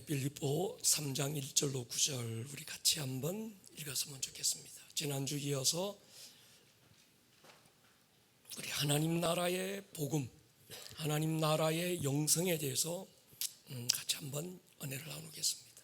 빌립보 3장 1절로 9절 우리 같이 한번 읽었으면 좋겠습니다. 지난주 이어서 우리 하나님 나라의 복음, 하나님 나라의 영성에 대해서 같이 한번 은혜를 나누겠습니다.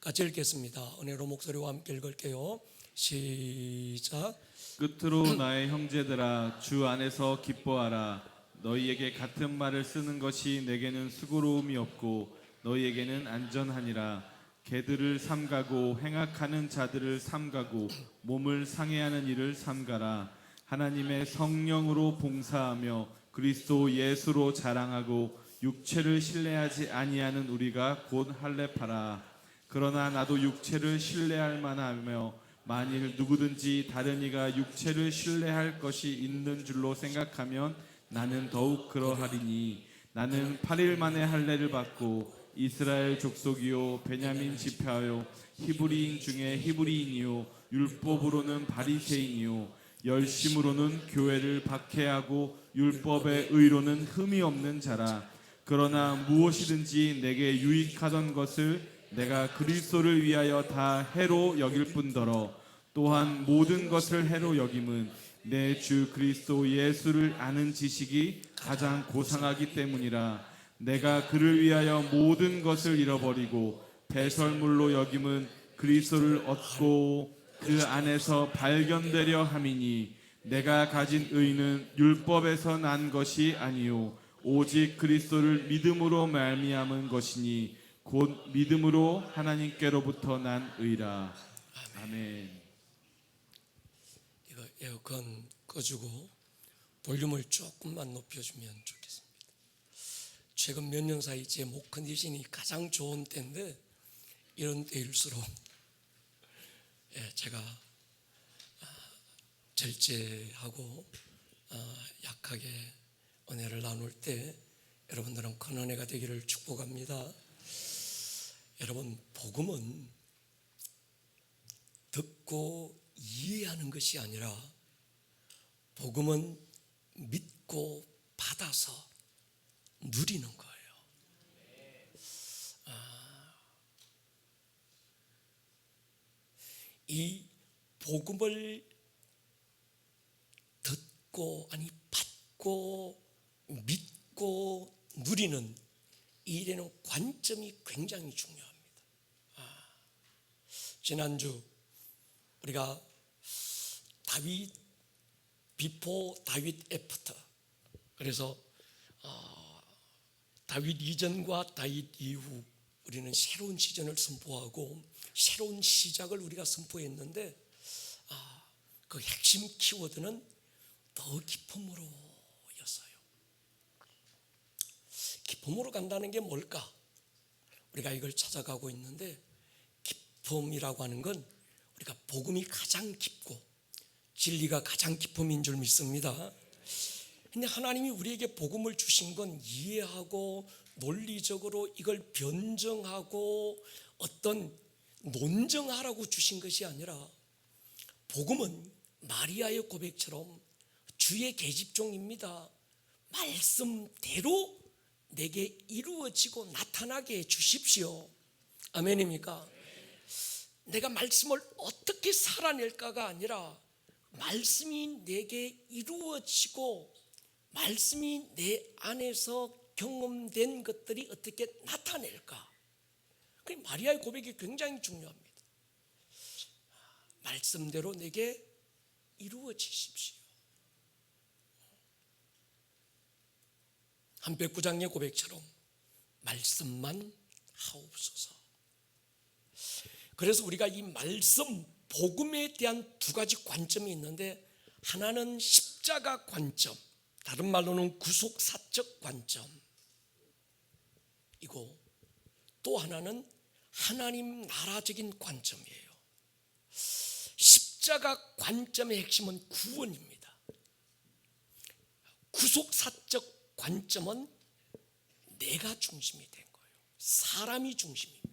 같이 읽겠습니다. 은혜로 목소리와 함께 읽을게요. 시작. 끝으로 나의 형제들아, 주 안에서 기뻐하라. 너희에게 같은 말을 쓰는 것이 내게는 수고로움이 없고 너희에게는 안전하니라. 개들을 삼가고 행악하는 자들을 삼가고 몸을 상해하는 일을 삼가라. 하나님의 성령으로 봉사하며 그리스도 예수로 자랑하고 육체를 신뢰하지 아니하는 우리가 곧 할례파라. 그러나 나도 육체를 신뢰할 만하며 만일 누구든지 다른 이가 육체를 신뢰할 것이 있는 줄로 생각하면 나는 더욱 그러하리니, 나는 8일 만에 할례를 받고 이스라엘 족속이요 베냐민 지파요 히브리인 중에 히브리인이요 율법으로는 바리새인이요 열심으로는 교회를 박해하고 율법의 의로는 흠이 없는 자라. 그러나 무엇이든지 내게 유익하던 것을 내가 그리스도를 위하여 다 해로 여길 뿐더러 또한 모든 것을 해로 여김은 내 주 그리스도 예수를 아는 지식이 가장 고상하기 때문이라. 내가 그를 위하여 모든 것을 잃어버리고 배설물로 여김은 그리스도를 얻고 그 안에서 발견되려 함이니, 내가 가진 의는 율법에서 난 것이 아니요 오직 그리스도를 믿음으로 말미암은 것이니 곧 믿음으로 하나님께로부터 난 의라. 아멘. 이거 에어컨 꺼주고 볼륨을 조금만 높여주면 좋겠습니다. 최근 몇 년 사이 제 목 컨디션이 가장 좋은 때인데 이런 때일수록 제가 절제하고 약하게 은혜를 나눌 때 여러분들은 큰 은혜가 되기를 축복합니다. 여러분, 복음은 듣고 이해하는 것이 아니라 복음은 믿고 받아서 누리는 거예요. 이 복음을 듣고 받고 믿고 누리는 이 일에는 관점이 굉장히 중요합니다. 지난주 우리가 다윗 비포 다윗 애프터, 그래서 다윗 이전과 다윗 이후 우리는 새로운 시즌을 선포하고 새로운 시작을 우리가 선포했는데 그 핵심 키워드는 더 깊음으로였어요. 깊음으로 간다는 게 뭘까? 우리가 이걸 찾아가고 있는데, 깊음이라고 하는 건 우리가 복음이 가장 깊고 진리가 가장 깊음인 줄 믿습니다. 근데 하나님이 우리에게 복음을 주신 건 이해하고 논리적으로 이걸 변증하고 어떤 논증하라고 주신 것이 아니라, 복음은 마리아의 고백처럼 주의 계집종입니다. 말씀대로 내게 이루어지고 나타나게 해 주십시오. 아멘입니까? 내가 말씀을 어떻게 살아낼까가 아니라 말씀이 내게 이루어지고 말씀이 내 안에서 경험된 것들이 어떻게 나타낼까. 그 마리아의 고백이 굉장히 중요합니다. 말씀대로 내게 이루어지십시오. 한백부장의 고백처럼 말씀만 하옵소서. 그래서 우리가 이 말씀, 복음에 대한 두 가지 관점이 있는데, 하나는 십자가 관점, 다른 말로는 구속사적 관점이고, 또 하나는 하나님 나라적인 관점이에요. 십자가 관점의 핵심은 구원입니다. 구속사적 관점은 내가 중심이 된 거예요. 사람이 중심입니다.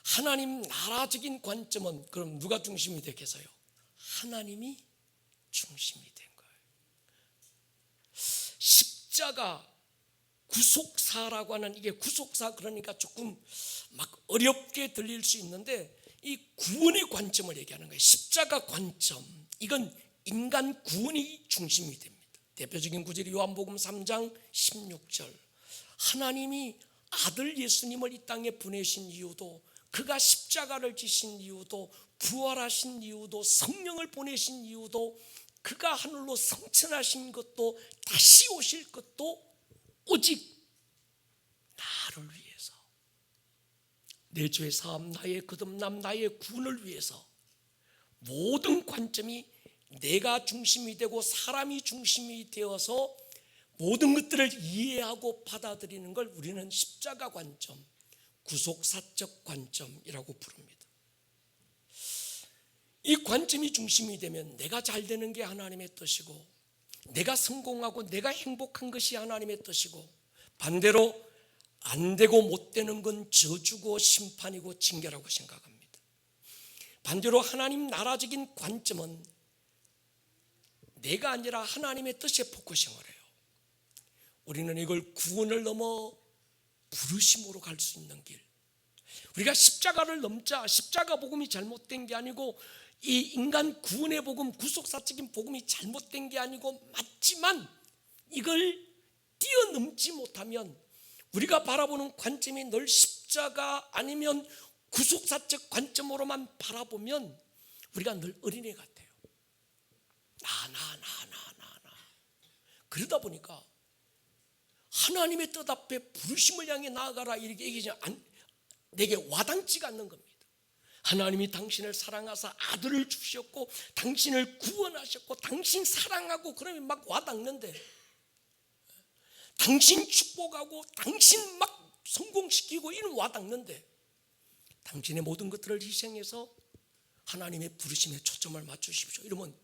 하나님 나라적인 관점은 그럼 누가 중심이 됐겠어요? 하나님이 중심이 된 거예요. 십자가 구속사라고 하는, 이게 구속사 그러니까 조금 막 어렵게 들릴 수 있는데 이 구원의 관점을 얘기하는 거예요. 십자가 관점. 이건 인간 구원이 중심이 됩니다. 대표적인 구절이 요한복음 3장 16절. 하나님이 아들 예수님을 이 땅에 보내신 이유도, 그가 십자가를 지신 이유도, 부활하신 이유도, 성령을 보내신 이유도, 그가 하늘로 승천하신 것도, 다시 오실 것도 오직 나를 위해서, 내 죄 사함, 나의 거듭남, 나의 구원을 위해서 모든 관점이 내가 중심이 되고 사람이 중심이 되어서 모든 것들을 이해하고 받아들이는 걸 우리는 십자가 관점, 구속사적 관점이라고 부릅니다. 이 관점이 중심이 되면 내가 잘 되는 게 하나님의 뜻이고, 내가 성공하고 내가 행복한 것이 하나님의 뜻이고, 반대로 안 되고 못 되는 건 저주고 심판이고 징계라고 생각합니다. 반대로 하나님 나라적인 관점은 내가 아니라 하나님의 뜻에 포커싱을 해요. 우리는 이걸 구원을 넘어 부르심으로 갈 수 있는 길, 우리가 십자가를 넘자, 십자가 복음이 잘못된 게 아니고 이 인간 구원의 복음, 구속사적인 복음이 잘못된 게 아니고 맞지만 이걸 뛰어넘지 못하면 우리가 바라보는 관점이 늘 십자가 아니면 구속사적 관점으로만 바라보면 우리가 늘 어린애 같아요. 나. 그러다 보니까 하나님의 뜻 앞에 부르심을 향해 나아가라 이렇게 얘기하지 내게 와닿지가 않는 겁니다. 하나님이 당신을 사랑하사 아들을 주셨고 당신을 구원하셨고 당신 사랑하고 그러면 막 와닿는데, 당신 축복하고 당신 막 성공시키고 이런 와닿는데, 당신의 모든 것들을 희생해서 하나님의 부르심에 초점을 맞추십시오 이러면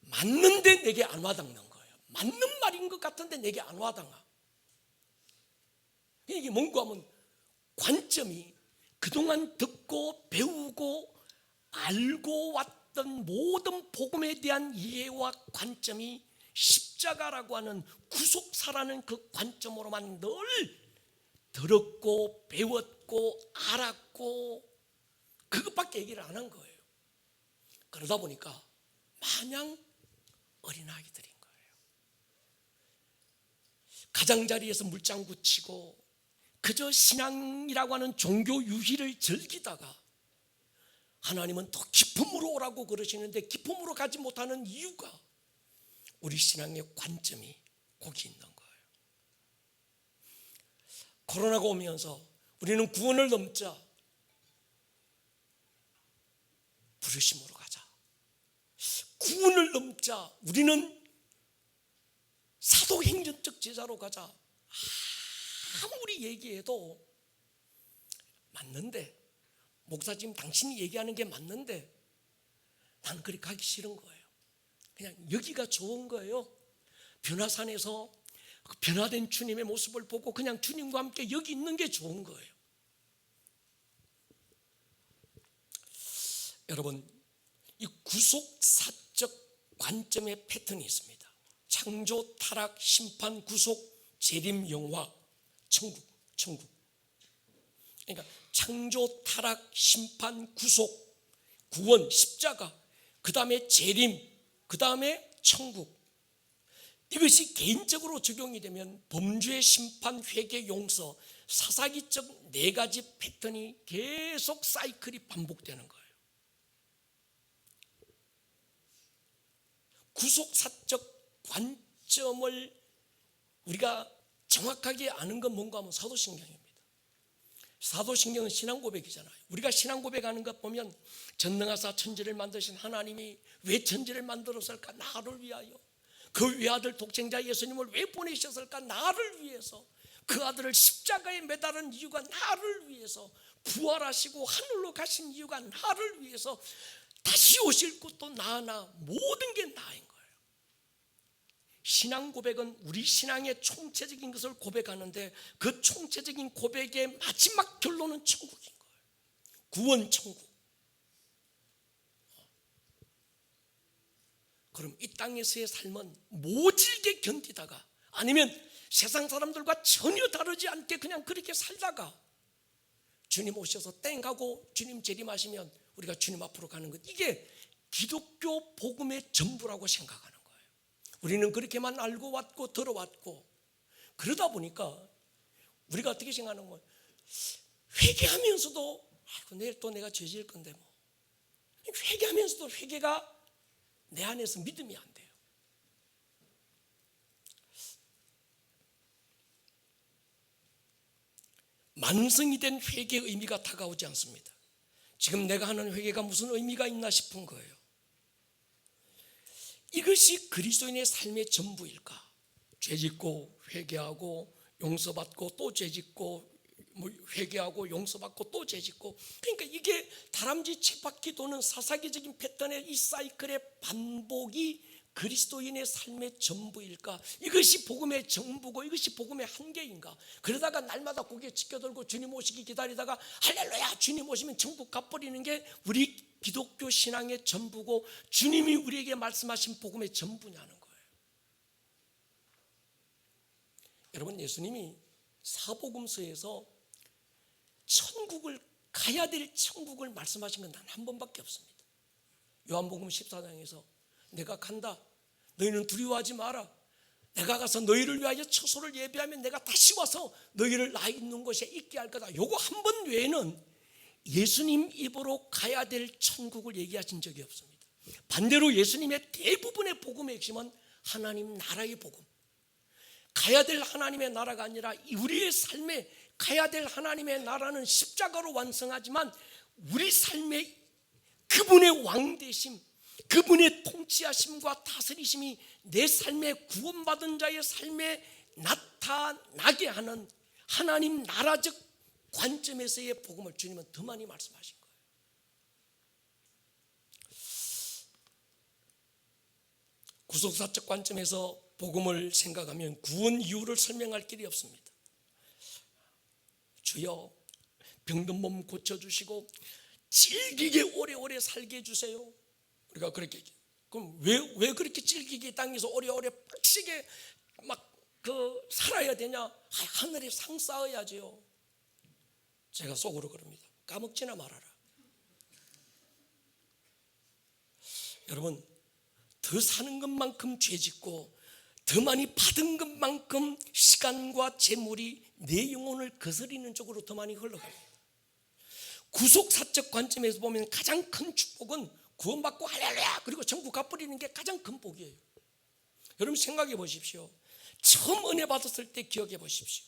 맞는데 내게 안 와닿는 거예요. 맞는 말인 것 같은데 내게 안 와닿아. 이게 뭔가 하면 관점이 그동안 듣고 배우고 알고 왔던 모든 복음에 대한 이해와 관점이 십자가라고 하는 구속사라는 그 관점으로만 늘 들었고 배웠고 알았고 그것밖에 얘기를 안 한 거예요. 그러다 보니까 마냥 어린아이들인 거예요. 가장자리에서 물장구 치고 그저 신앙이라고 하는 종교 유희를 즐기다가 하나님은 더 깊음으로 오라고 그러시는데 깊음으로 가지 못하는 이유가 우리 신앙의 관점이 거기 있는 거예요. 코로나가 오면서 우리는 구원을 넘자, 부르심으로 가자. 구원을 넘자, 우리는 사도행전적 제자로 가자. 아무리 얘기해도 맞는데, 목사 지금 당신이 얘기하는 게 맞는데 나는 그리 가기 싫은 거예요. 그냥 여기가 좋은 거예요. 변화산에서 변화된 주님의 모습을 보고 그냥 주님과 함께 여기 있는 게 좋은 거예요. 여러분, 이 구속사적 관점의 패턴이 있습니다. 창조, 타락, 심판, 구속, 재림, 영화, 천국. 그러니까 창조, 타락, 심판, 구속, 구원, 십자가, 그 다음에 재림, 그 다음에 천국. 이것이 개인적으로 적용이 되면 범죄, 심판, 회개, 용서, 사사기적 네 가지 패턴이 계속 사이클이 반복되는 거예요. 구속사적 관점을 우리가 정확하게 아는 건 뭔가 하면 사도신경입니다. 사도신경은 신앙 고백이잖아요. 우리가 신앙 고백하는 것 보면 전능하사 천지를 만드신 하나님이 왜 천지를 만들었을까? 나를 위하여. 그 외아들 독생자 예수님을 왜 보내셨을까? 나를 위해서. 그 아들을 십자가에 매달은 이유가 나를 위해서. 부활하시고 하늘로 가신 이유가 나를 위해서. 다시 오실 것도 나나, 모든 게 나인 거예요. 신앙 고백은 우리 신앙의 총체적인 것을 고백하는데 그 총체적인 고백의 마지막 결론은 천국인 거예요. 구원 천국. 그럼 이 땅에서의 삶은 모질게 견디다가 아니면 세상 사람들과 전혀 다르지 않게 그냥 그렇게 살다가 주님 오셔서 땡 하고 주님 재림하시면 우리가 주님 앞으로 가는 것, 이게 기독교 복음의 전부라고 생각하는 거예요. 우리는 그렇게만 알고 왔고 들어왔고, 그러다 보니까 우리가 어떻게 생각하는 거예요? 회개하면서도 아이고 내일 또 내가 죄질 건데 뭐, 회개하면서도 회개가 내 안에서 믿음이 안 돼요. 만성이 된 회개의 의미가 다가오지 않습니다. 지금 내가 하는 회개가 무슨 의미가 있나 싶은 거예요. 이것이 그리스도인의 삶의 전부일까? 죄짓고 회개하고 용서받고 또 죄짓고 회개하고 용서받고 또 죄짓고, 그러니까 이게 다람쥐 쳇바퀴 도는 사사기적인 패턴의 이 사이클의 반복이 그리스도인의 삶의 전부일까? 이것이 복음의 전부고 이것이 복음의 한계인가? 그러다가 날마다 고개 치켜들고 주님 오시기 기다리다가 할렐루야 주님 오시면 천국 가버리는 게 우리 기독교 신앙의 전부고 주님이 우리에게 말씀하신 복음의 전부냐는 거예요. 여러분, 예수님이 사복음서에서 천국을 가야 될 천국을 말씀하신 건 단 한 번밖에 없습니다. 요한복음 14장에서 내가 간다, 너희는 두려워하지 마라, 내가 가서 너희를 위하여 처소를 예비하면 내가 다시 와서 너희를 나 있는 곳에 있게 할 거다. 요거 한 번 외에는 예수님 입으로 가야 될 천국을 얘기하신 적이 없습니다. 반대로 예수님의 대부분의 복음의 핵심은 하나님 나라의 복음, 가야 될 하나님의 나라가 아니라 우리의 삶에 가야 될 하나님의 나라는 십자가로 완성하지만 우리 삶에 그분의 왕되심, 그분의 통치하심과 다스리심이 내 삶에 구원받은 자의 삶에 나타나게 하는 하나님 나라적 관점에서의 복음을 주님은 더 많이 말씀하신 거예요. 구속사적 관점에서 복음을 생각하면 구원 이유를 설명할 길이 없습니다. 주여 병든 몸 고쳐주시고 질기게 오래오래 살게 해주세요. 우리가 그렇게 얘기해요. 그럼 왜 그렇게 질기게 땅에서 오래오래 빡시게 막 살아야 되냐? 하늘에 상 쌓아야지요. 제가 속으로 그럽니다. 까먹지나 말아라. 여러분, 더 사는 것만큼 죄짓고 더 많이 받은 것만큼 시간과 재물이 내 영혼을 거스리는 쪽으로 더 많이 흘러갑니다. 구속사적 관점에서 보면 가장 큰 축복은 구원받고 할렐루야 그리고 천국 가버리는 게 가장 큰 복이에요. 여러분 생각해 보십시오. 처음 은혜 받았을 때 기억해 보십시오.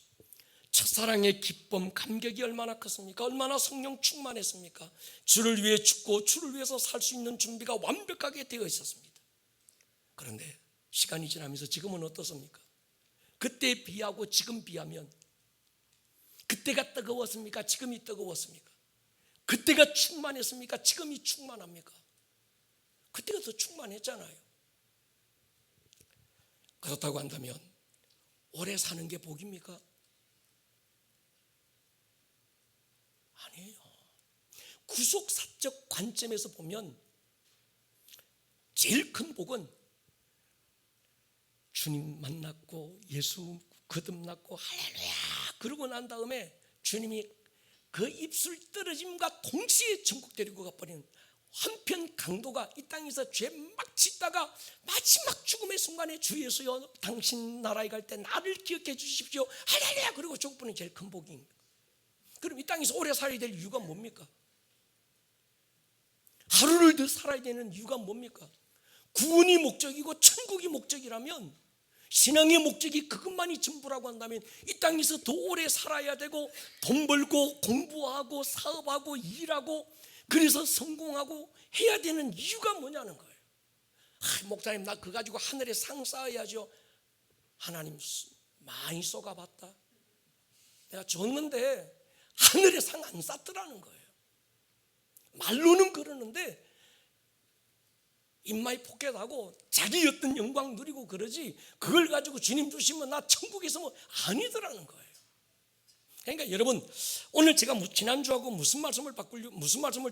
첫사랑의 기쁨, 감격이 얼마나 컸습니까? 얼마나 성령 충만했습니까? 주를 위해 죽고 주를 위해서 살 수 있는 준비가 완벽하게 되어 있었습니다. 그런데 시간이 지나면서 지금은 어떻습니까? 그때 비하고 지금 비하면 그때가 뜨거웠습니까? 지금이 뜨거웠습니까? 그때가 충만했습니까? 지금이 충만합니까? 그때가 더 충만했잖아요. 그렇다고 한다면 오래 사는 게 복입니까? 아니에요. 구속사적 관점에서 보면 제일 큰 복은 주님 만났고 예수 거듭났고 할렐루야 그러고 난 다음에 주님이 그 입술 떨어짐과 동시에 천국 데리고 가버리는 한편 강도가 이 땅에서 죄 막 짓다가 마지막 죽음의 순간에 주 예수여 당신 나라에 갈 때 나를 기억해 주십시오 할렐루야 그리고 죽어버리는 제일 큰 복입니다. 그럼 이 땅에서 오래 살아야 될 이유가 뭡니까? 하루를 더 살아야 되는 이유가 뭡니까? 구원이 목적이고 천국이 목적이라면 신앙의 목적이 그것만이 전부라고 한다면 이 땅에서 더 오래 살아야 되고 돈 벌고 공부하고 사업하고 일하고 그래서 성공하고 해야 되는 이유가 뭐냐는 거예요. 목사님 나 그거 가지고 하늘에 상 쌓아야죠. 하나님 많이 쏘가봤다. 내가 줬는데 하늘에 상 안 쌓더라는 거예요. 말로는 그러는데 입마이 포켓하고 자기 어떤 영광 누리고 그러지 그걸 가지고 주님 주시면 나 천국에서 뭐 아니더라는 거예요. 그러니까 여러분 오늘 제가 지난주하고 무슨 말씀을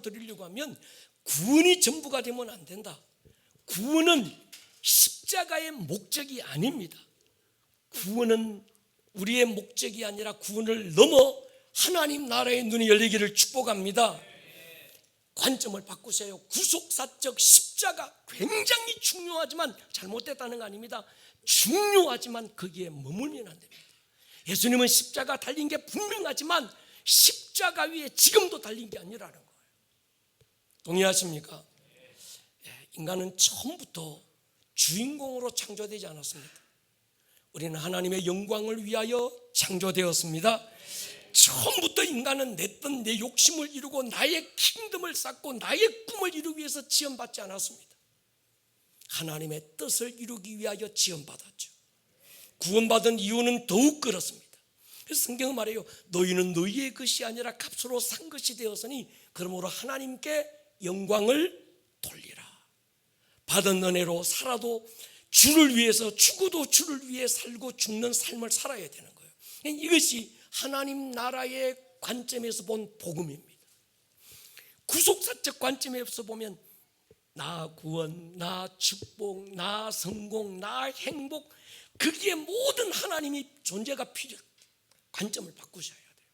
드리려고 하면 구원이 전부가 되면 안 된다. 구원은 십자가의 목적이 아닙니다. 구원은 우리의 목적이 아니라 구원을 넘어 하나님 나라의 눈이 열리기를 축복합니다. 관점을 바꾸세요. 구속사적 십자가 굉장히 중요하지만 잘못됐다는 거 아닙니다. 중요하지만 거기에 머물면 안 됩니다. 예수님은 십자가 달린 게 분명하지만 십자가 위에 지금도 달린 게 아니라는 거예요. 동의하십니까? 인간은 처음부터 주인공으로 창조되지 않았습니다. 우리는 하나님의 영광을 위하여 창조되었습니다. 처음부터 인간은 내 욕심을 이루고 나의 킹덤을 쌓고 나의 꿈을 이루기 위해서 지원받지 않았습니다. 하나님의 뜻을 이루기 위하여 지원받았죠. 구원받은 이유는 더욱 그렇습니다. 그래서 성경은 말해요. 너희는 너희의 것이 아니라 값으로 산 것이 되었으니 그러므로 하나님께 영광을 돌리라. 받은 은혜로 살아도 주를 위해서 죽어도 주를 위해 살고 죽는 삶을 살아야 되는 거예요. 이것이 하나님 나라의 관점에서 본 복음입니다. 구속사적 관점에서 보면 나 구원, 나 축복, 나 성공, 나 행복, 거기에 모든 하나님이 존재가 필요해요. 관점을 바꾸셔야 돼요.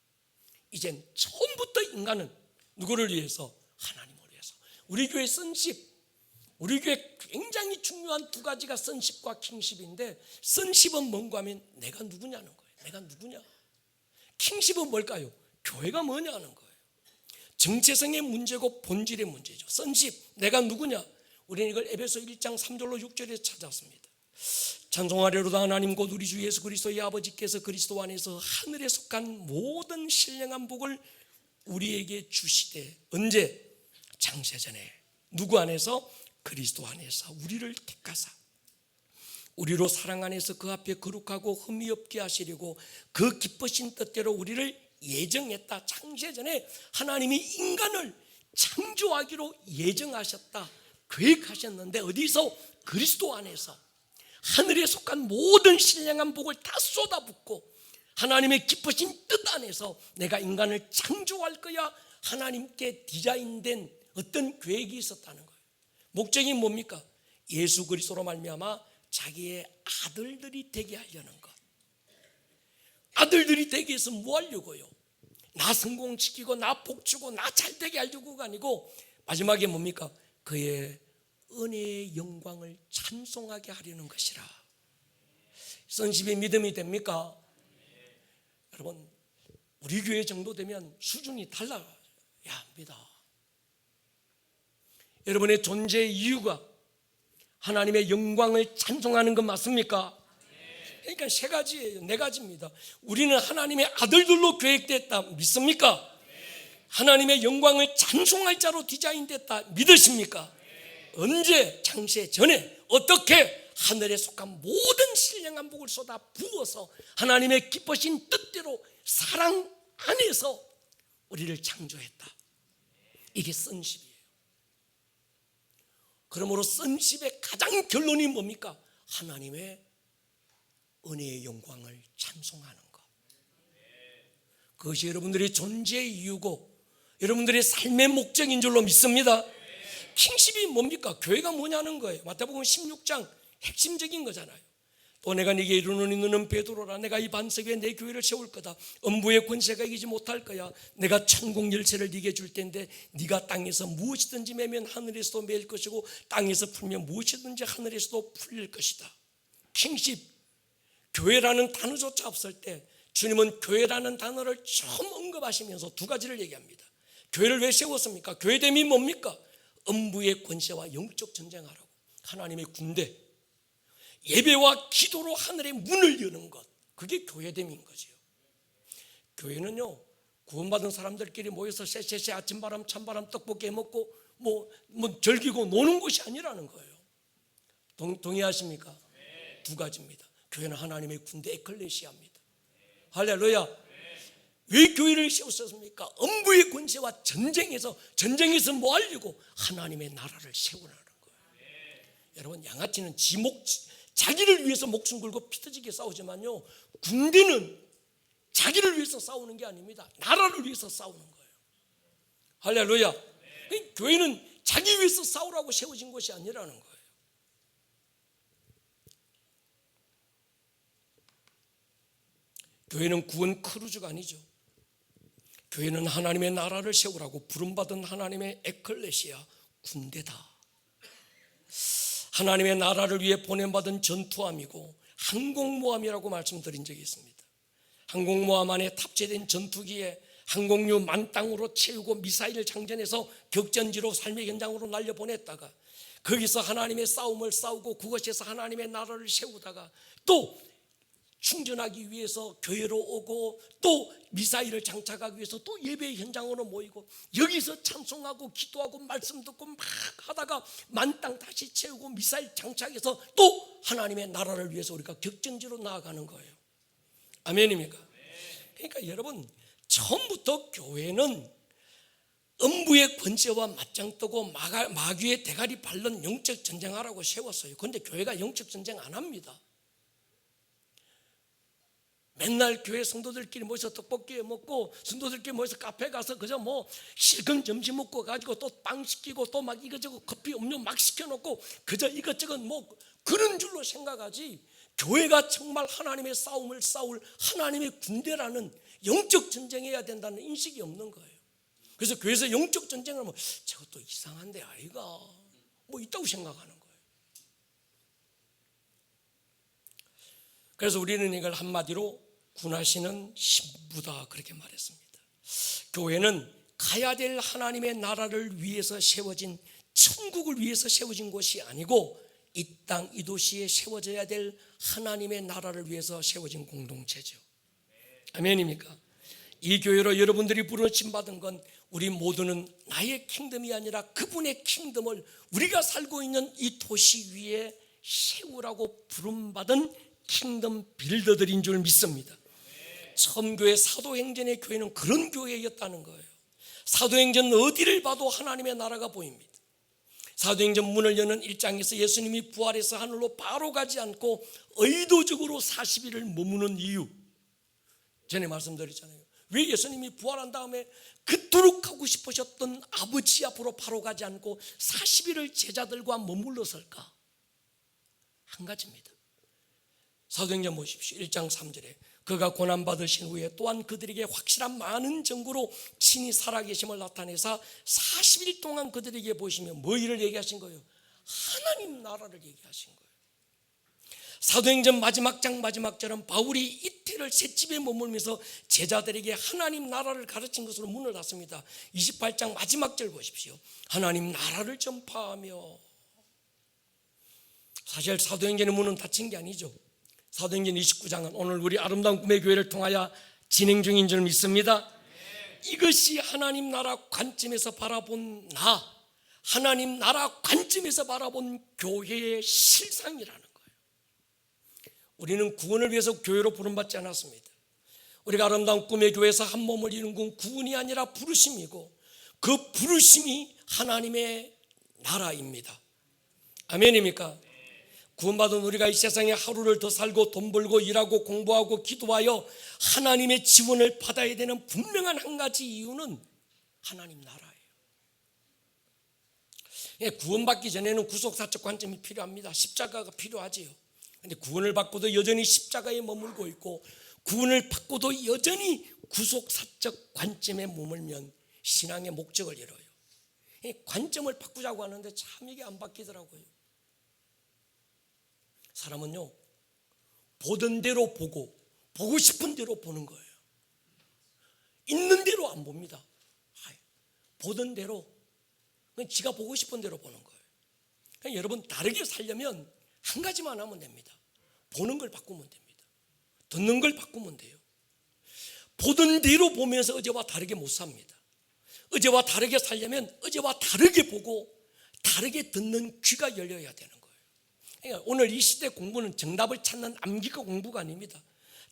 이젠 처음부터 인간은 누구를 위해서? 하나님을 위해서. 우리 교회 선십, 우리 교회 굉장히 중요한 두 가지가 선십과 킹십인데, 선십은 뭔가 하면 내가 누구냐는 거예요. 내가 누구냐. 킹십은 뭘까요? 교회가 뭐냐는 거예요. 정체성의 문제고 본질의 문제죠. 선십, 내가 누구냐. 우리는 이걸 에베소 1장 3절로 6절에 찾았습니다. 찬송하려로다 하나님 곧 우리 주 예수 그리스도의 아버지께서 그리스도 안에서 하늘에 속한 모든 신령한 복을 우리에게 주시되, 언제? 창세전에. 누구 안에서? 그리스도 안에서 우리를 택하사 우리로 사랑 안에서 그 앞에 거룩하고 흠이 없게 하시려고 그 기쁘신 뜻대로 우리를 예정했다. 창세전에 하나님이 인간을 창조하기로 예정하셨다, 계획하셨는데 어디서? 그리스도 안에서 하늘에 속한 모든 신령한 복을 다 쏟아붓고 하나님의 기쁘신 뜻 안에서 내가 인간을 창조할 거야. 하나님께 디자인된 어떤 계획이 있었다는 거예요. 목적이 뭡니까? 예수 그리스도로 말미암아 자기의 아들들이 되게 하려는 것. 아들들이 되게 해서 뭐 하려고요? 나 성공시키고 나 복주고 나 잘되게 하려고가 아니고 마지막에 뭡니까? 그의 은혜의 영광을 찬송하게 하려는 것이라. 선십의 믿음이 됩니까? 여러분, 우리 교회 정도 되면 수준이 달라야 합니다. 여러분의 존재의 이유가 하나님의 영광을 찬송하는 것 맞습니까? 그러니까 세 가지예요. 네 가지입니다. 우리는 하나님의 아들들로 계획됐다. 믿습니까? 하나님의 영광을 찬송할 자로 디자인됐다. 믿으십니까? 언제? 창세 전에. 어떻게? 하늘에 속한 모든 신령한 복을 쏟아 부어서 하나님의 기쁘신 뜻대로 사랑 안에서 우리를 창조했다. 이게 선십이에요. 그러므로 선십의 가장 결론이 뭡니까? 하나님의 은혜의 영광을 찬송하는 것. 그것이 여러분들의 존재의 이유고 여러분들의 삶의 목적인 줄로 믿습니다. 킹십이 뭡니까? 교회가 뭐냐는 거예요. 마태복음 16장 핵심적인 거잖아요. 또 내가 네게 이르노니 너는 베드로라. 내가 이 반석 위에 내 교회를 세울 거다. 음부의 권세가 이기지 못할 거야. 내가 천국 열쇠를 네게 줄 텐데 네가 땅에서 무엇이든지 매면 하늘에서도 매일 것이고 땅에서 풀면 무엇이든지 하늘에서도 풀릴 것이다. 킹십, 교회라는 단어조차 없을 때 주님은 교회라는 단어를 처음 언급하시면서 두 가지를 얘기합니다. 교회를 왜 세웠습니까? 교회됨이 뭡니까? 음부의 권세와 영적 전쟁하라고. 하나님의 군대, 예배와 기도로 하늘의 문을 여는 것, 그게 교회됨인 거죠. 교회는요, 구원받은 사람들끼리 모여서 쎄쎄쎄 아침바람 찬바람 떡볶이 해먹고 뭐 즐기고 노는 곳이 아니라는 거예요. 동의하십니까? 두 가지입니다. 교회는 하나님의 군대 에클레시아입니다. 할렐루야. 왜 교회를 세웠습니까? 음부의 권세와 전쟁에서 뭐 하려고? 하나님의 나라를 세우라는 거예요. 여러분, 양아치는 자기를 위해서 목숨 걸고 피 터지게 싸우지만요, 군대는 자기를 위해서 싸우는 게 아닙니다. 나라를 위해서 싸우는 거예요. 할렐루야. 교회는 자기 위해서 싸우라고 세워진 것이 아니라는 거예요. 교회는 구원 크루즈가 아니죠. 교회는 하나님의 나라를 세우라고 부름받은 하나님의 에클레시아 군대다. 하나님의 나라를 위해 보냄받은 전투함이고 항공모함이라고 말씀드린 적이 있습니다. 항공모함 안에 탑재된 전투기에 항공유 만땅으로 채우고 미사일을 장전해서 격전지로 삶의 현장으로 날려보냈다가 거기서 하나님의 싸움을 싸우고 그것에서 하나님의 나라를 세우다가 또 충전하기 위해서 교회로 오고 또 미사일을 장착하기 위해서 또 예배 현장으로 모이고 여기서 찬송하고 기도하고 말씀 듣고 막 하다가 만땅 다시 채우고 미사일 장착해서 또 하나님의 나라를 위해서 우리가 격전지로 나아가는 거예요. 아멘입니까? 그러니까 여러분, 처음부터 교회는 음부의 권세와 맞짱뜨고 마귀의 대가리 밟는 영적 전쟁하라고 세웠어요. 그런데 교회가 영적 전쟁 안 합니다. 맨날 교회 성도들끼리 모여서 떡볶이 먹고 성도들끼리 모여서 카페 가서 그저 뭐 실컷 점심 먹고 가지고 또 빵 시키고 또 막 이것저것 커피 음료 막 시켜놓고 그저 이것저것 뭐 그런 줄로 생각하지, 교회가 정말 하나님의 싸움을 싸울 하나님의 군대라는 영적 전쟁해야 된다는 인식이 없는 거예요. 그래서 교회에서 영적 전쟁을 하면 저것도 이상한데 아이가 뭐 있다고 생각하는 거예요. 그래서 우리는 이걸 한마디로 군하시는 신부다 그렇게 말했습니다. 교회는 가야 될 하나님의 나라를 위해서 세워진, 천국을 위해서 세워진 곳이 아니고 이 땅 이 도시에 세워져야 될 하나님의 나라를 위해서 세워진 공동체죠. 아멘입니까? 이 교회로 여러분들이 부르심 받은 건 우리 모두는 나의 킹덤이 아니라 그분의 킹덤을 우리가 살고 있는 이 도시 위에 세우라고 부름받은 킹덤 빌더들인 줄 믿습니다. 처음 교회 사도행전의 교회는 그런 교회였다는 거예요. 사도행전 어디를 봐도 하나님의 나라가 보입니다. 사도행전 문을 여는 1장에서 예수님이 부활해서 하늘로 바로 가지 않고 의도적으로 40일을 머무는 이유, 전에 말씀드렸잖아요. 왜 예수님이 부활한 다음에 그토록 하고 싶으셨던 아버지 앞으로 바로 가지 않고 40일을 제자들과 머물렀을까? 한 가지입니다. 사도행전 보십시오. 1장 3절에 그가 고난받으신 후에 또한 그들에게 확실한 많은 증거로 친히 살아계심을 나타내사 40일 동안 그들에게 보시며 뭐 일을 얘기하신 거예요? 하나님 나라를 얘기하신 거예요. 사도행전 마지막 장 마지막 절은 바울이 이틀을 셋집에 머물면서 제자들에게 하나님 나라를 가르친 것으로 문을 닫습니다. 28장 마지막 절 보십시오. 하나님 나라를 전파하며. 사실 사도행전의 문은 닫힌 게 아니죠. 사도행전 29장은 오늘 우리 아름다운 꿈의 교회를 통하여 진행 중인 줄 믿습니다. 이것이 하나님 나라 관점에서 바라본 하나님 나라 관점에서 바라본 교회의 실상이라는 거예요. 우리는 구원을 위해서 교회로 부름받지 않았습니다. 우리가 아름다운 꿈의 교회에서 한 몸을 이룬 건 구원이 아니라 부르심이고 그 부르심이 하나님의 나라입니다. 아멘입니까? 구원받은 우리가 이 세상에 하루를 더 살고 돈 벌고 일하고 공부하고 기도하여 하나님의 지원을 받아야 되는 분명한 한 가지 이유는 하나님 나라예요. 구원받기 전에는 구속사적 관점이 필요합니다. 십자가가 필요하지요. 그런데 구원을 받고도 여전히 십자가에 머물고 있고 구원을 받고도 여전히 구속사적 관점에 머물면 신앙의 목적을 잃어요. 관점을 바꾸자고 하는데 참 이게 안 바뀌더라고요. 사람은요, 보던 대로 보고 싶은 대로 보는 거예요. 있는 대로 안 봅니다. 보던 대로, 그냥 지가 보고 싶은 대로 보는 거예요. 그러니까 여러분, 다르게 살려면 한 가지만 하면 됩니다. 보는 걸 바꾸면 됩니다. 듣는 걸 바꾸면 돼요. 보던 대로 보면서 어제와 다르게 못 삽니다. 어제와 다르게 살려면 어제와 다르게 보고 다르게 듣는 귀가 열려야 되는 거예요. 그러니까 오늘 이 시대 공부는 정답을 찾는 암기가 공부가 아닙니다.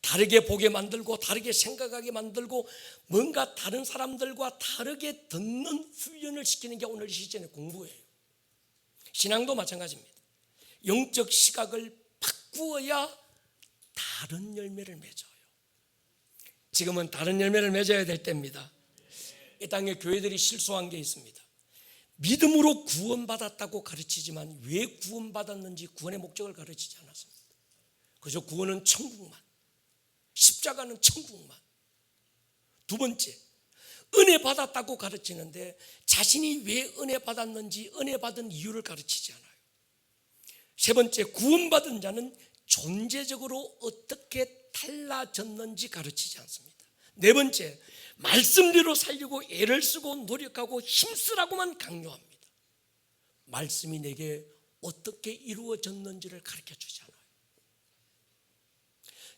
다르게 보게 만들고 다르게 생각하게 만들고 뭔가 다른 사람들과 다르게 듣는 훈련을 시키는 게 오늘 이 시대의 공부예요. 신앙도 마찬가지입니다. 영적 시각을 바꾸어야 다른 열매를 맺어요. 지금은 다른 열매를 맺어야 될 때입니다. 이 땅에 교회들이 실수한 게 있습니다. 믿음으로 구원받았다고 가르치지만 왜 구원받았는지 구원의 목적을 가르치지 않았습니다. 그저 구원은 천국만, 십자가는 천국만. 두 번째, 은혜 받았다고 가르치는데 자신이 왜 은혜 받았는지, 은혜 받은 이유를 가르치지 않아요. 세 번째, 구원받은 자는 존재적으로 어떻게 달라졌는지 가르치지 않습니다. 네 번째, 말씀대로 살려고 애를 쓰고 노력하고 힘쓰라고만 강요합니다. 말씀이 내게 어떻게 이루어졌는지를 가르쳐주지 않아요.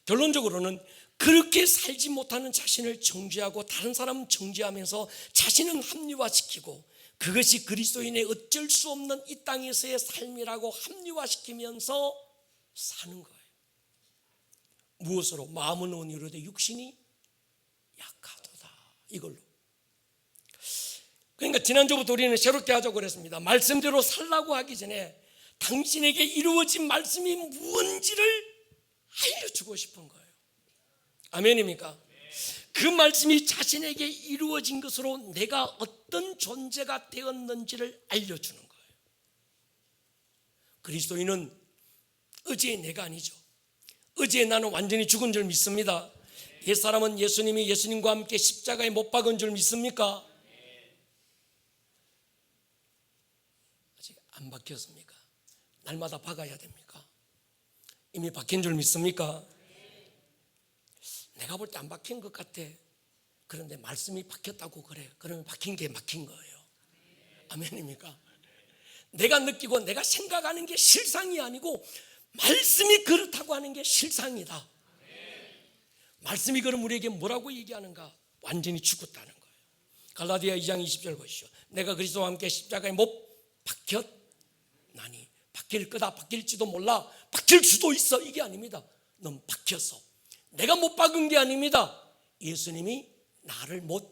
결론적으로는 그렇게 살지 못하는 자신을 정죄하고 다른 사람은 정죄하면서 자신은 합리화시키고 그것이 그리스도인의 어쩔 수 없는 이 땅에서의 삶이라고 합리화시키면서 사는 거예요. 무엇으로? 마음은 온유로되 육신이 약하도다. 이걸로. 그러니까 지난주부터 우리는 새롭게 하자고 그랬습니다. 말씀대로 살라고 하기 전에 당신에게 이루어진 말씀이 무엇인지를 알려주고 싶은 거예요. 아멘입니까? 그 말씀이 자신에게 이루어진 것으로 내가 어떤 존재가 되었는지를 알려주는 거예요. 그리스도인은 어제의 내가 아니죠. 어제의 나는 완전히 죽은 줄 믿습니다. 옛사람은 예수님이 예수님과 함께 십자가에 못 박은 줄 믿습니까? 아직 안 박혔습니까? 날마다 박아야 됩니까? 이미 박힌 줄 믿습니까? 내가 볼 때 안 박힌 것 같아. 그런데 말씀이 박혔다고 그래. 그러면 박힌 게 막힌 거예요. 아멘입니까? 내가 느끼고 내가 생각하는 게 실상이 아니고 말씀이 그렇다고 하는 게 실상이다. 말씀이 그럼 우리에게 뭐라고 얘기하는가? 완전히 죽었다는 거예요. 갈라디아 2장 20절 보시죠. 내가 그리스도와 함께 십자가에 못 박혔나니. 박힐 거다, 박힐지도 몰라. 박힐 수도 있어. 이게 아닙니다. 넌 박혔어. 내가 못 박은 게 아닙니다. 예수님이 나를 못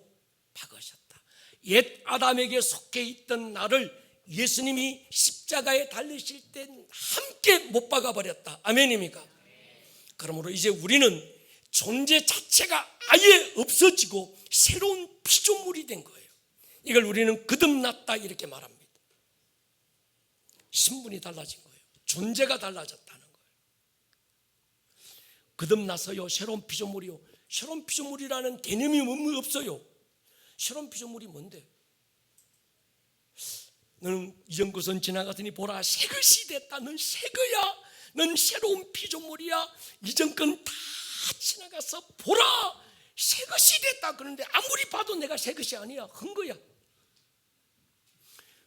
박으셨다. 옛 아담에게 속해 있던 나를 예수님이 십자가에 달리실 때 함께 못 박아버렸다. 아멘입니까? 그러므로 이제 우리는 존재 자체가 아예 없어지고 새로운 피조물이 된 거예요. 이걸 우리는 거듭났다 이렇게 말합니다. 신분이 달라진 거예요. 존재가 달라졌다는 거예요. 거듭나서요, 새로운 피조물이요. 새로운 피조물이라는 개념이 없어요. 새로운 피조물이 뭔데? 너는 이전 것은 지나가더니 보라 새 것이 됐다. 넌 새 거야. 넌 새로운 피조물이야. 이전 건 다 지나가서 보라 새 것이 됐다. 그런데 아무리 봐도 내가 새 것이 아니야. 한 거야.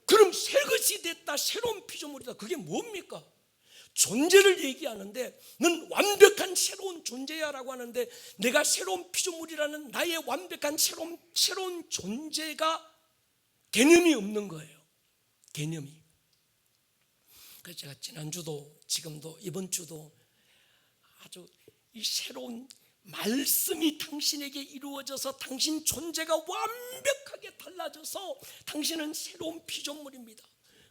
그럼 새 것이 됐다. 새로운 피조물이다. 그게 뭡니까? 존재를 얘기하는데 넌 완벽한 새로운 존재야 라고 하는데 내가 새로운 피조물이라는 나의 완벽한 새로운 존재가 개념이 없는 거예요. 개념이. 그래서 제가 지난주도 지금도 이번 주도 아주 이 새로운 말씀이 당신에게 이루어져서 당신 존재가 완벽하게 달라져서 당신은 새로운 피조물입니다.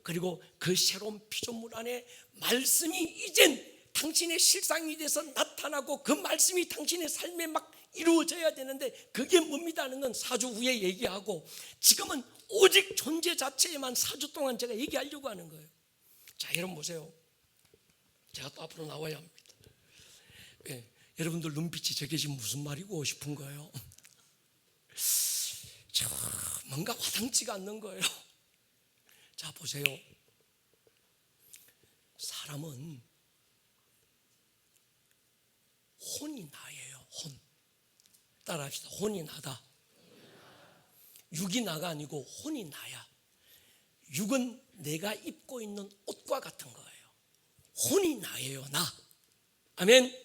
그리고 그 새로운 피조물 안에 말씀이 이젠 당신의 실상이 돼서 나타나고 그 말씀이 당신의 삶에 막 이루어져야 되는데 그게 뭡니다 하는 건 4주 후에 얘기하고 지금은 오직 존재 자체에만 4주 동안 제가 얘기하려고 하는 거예요. 자, 여러분 보세요. 제가 또 앞으로 나와야 합니다. 네, 여러분들 눈빛이 저게 지금 무슨 말이고 싶은 거예요. 뭔가 와닿지가 않는 거예요. 자, 보세요. 사람은 혼이 나예요. 혼. 따라합시다. 혼이 나다. 육이 나가 아니고 혼이 나야. 육은 내가 입고 있는 옷과 같은 거예요. 혼이 나예요. 나. 아멘.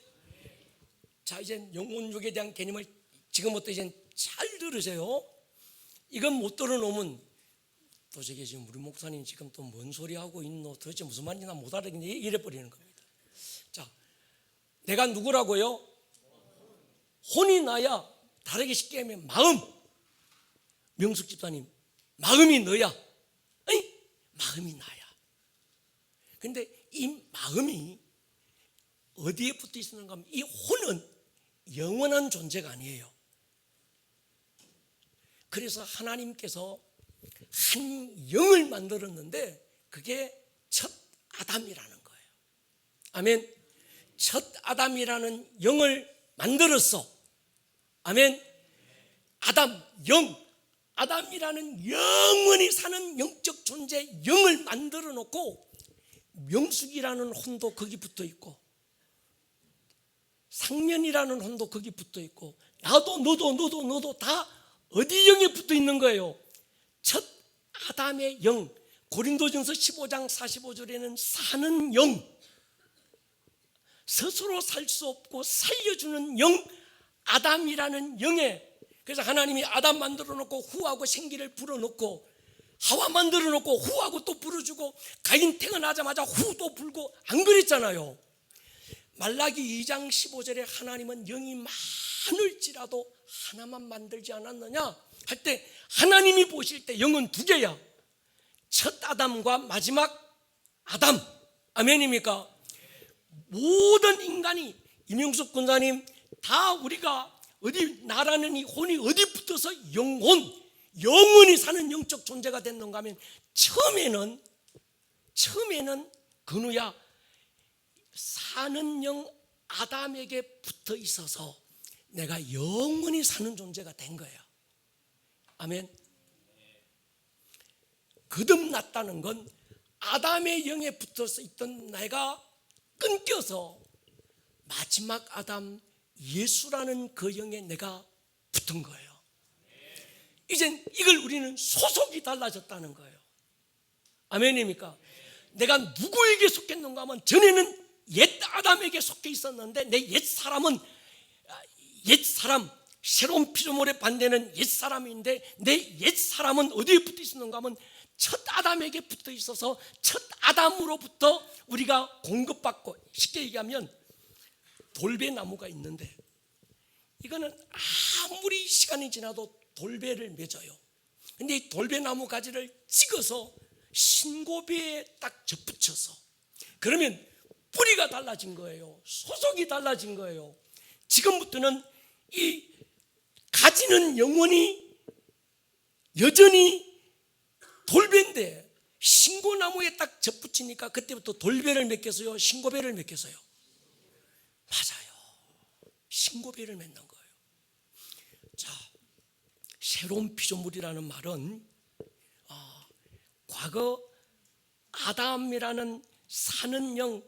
자, 이제 영혼육에 대한 개념을 지금부터 이제 잘 들으세요. 이건 못 들어놓으면 또 저게 지금 우리 목사님 지금 또 뭔 소리 하고 있노? 도대체 무슨 말인지 나 못 알아듣겠네. 이래 버리는 겁니다. 자, 내가 누구라고요? 혼이 나야. 다르게 쉽게 하면 마음. 명숙 집사님, 마음이 너야. 아니, 마음이 나야. 근데 이 마음이 어디에 붙어 있는가 하면 이 혼은 영원한 존재가 아니에요. 그래서 하나님께서 한 영을 만들었는데 그게 첫 아담이라는 거예요. 아멘. 첫 아담이라는 영을 만들었어. 아멘. 아담, 영. 아담이라는 영원히 사는 영적 존재, 영을 만들어 놓고 명숙이라는 혼도 거기 붙어 있고 상면이라는 혼도 거기 붙어 있고 나도 너도 다 어디 영에 붙어 있는 거예요? 첫 아담의 영. 고린도전서 15장 45절에는 사는 영, 스스로 살 수 없고 살려주는 영, 아담이라는 영에. 그래서 하나님이 아담 만들어 놓고 후하고 생기를 불어넣고 하와 만들어 놓고 후하고 또 불어주고 가인 태어나자마자 후 또 불고 안 그랬잖아요. 말라기 2장 15절에 하나님은 영이 많을지라도 하나만 만들지 않았느냐 할 때 하나님이 보실 때 영은 두 개야. 첫 아담과 마지막 아담. 아멘입니까? 모든 인간이, 이명숙 군사님, 다 우리가 어디 나라는 이 혼이 어디 붙어서 영원히 사는 영적 존재가 됐는가 하면 처음에는 근우야 사는 영 아담에게 붙어 있어서 내가 영원히 사는 존재가 된 거예요. 아멘. 거듭났다는 건 아담의 영에 붙어서 있던 내가 끊겨서 마지막 아담 예수라는 그 영에 내가 붙은 거예요. 이젠 이걸 우리는 소속이 달라졌다는 거예요. 아멘입니까? 내가 누구에게 속했는가 하면 전에는 옛 아담에게 속해 있었는데 내 옛사람은 옛사람, 새로운 피조물의 반대는 옛사람인데 내 옛사람은 어디에 붙어 있었는가 하면 첫 아담에게 붙어 있어서 첫 아담으로부터 우리가 공급받고, 쉽게 얘기하면 돌배나무가 있는데 이거는 아무리 시간이 지나도 돌배를 맺어요. 근데 이 돌배나무 가지를 찍어서 신고배에 딱 접붙여서 그러면 뿌리가 달라진 거예요. 소속이 달라진 거예요. 지금부터는 이 가지는 영원히 여전히 돌배인데 신고나무에 딱 접붙이니까 그때부터 돌배를 맺겠어요? 신고배를 맺겠어요? 맞아요. 신고배를 맺는 거예요. 자, 새로운 피조물이라는 말은 과거 아담이라는 사는 영,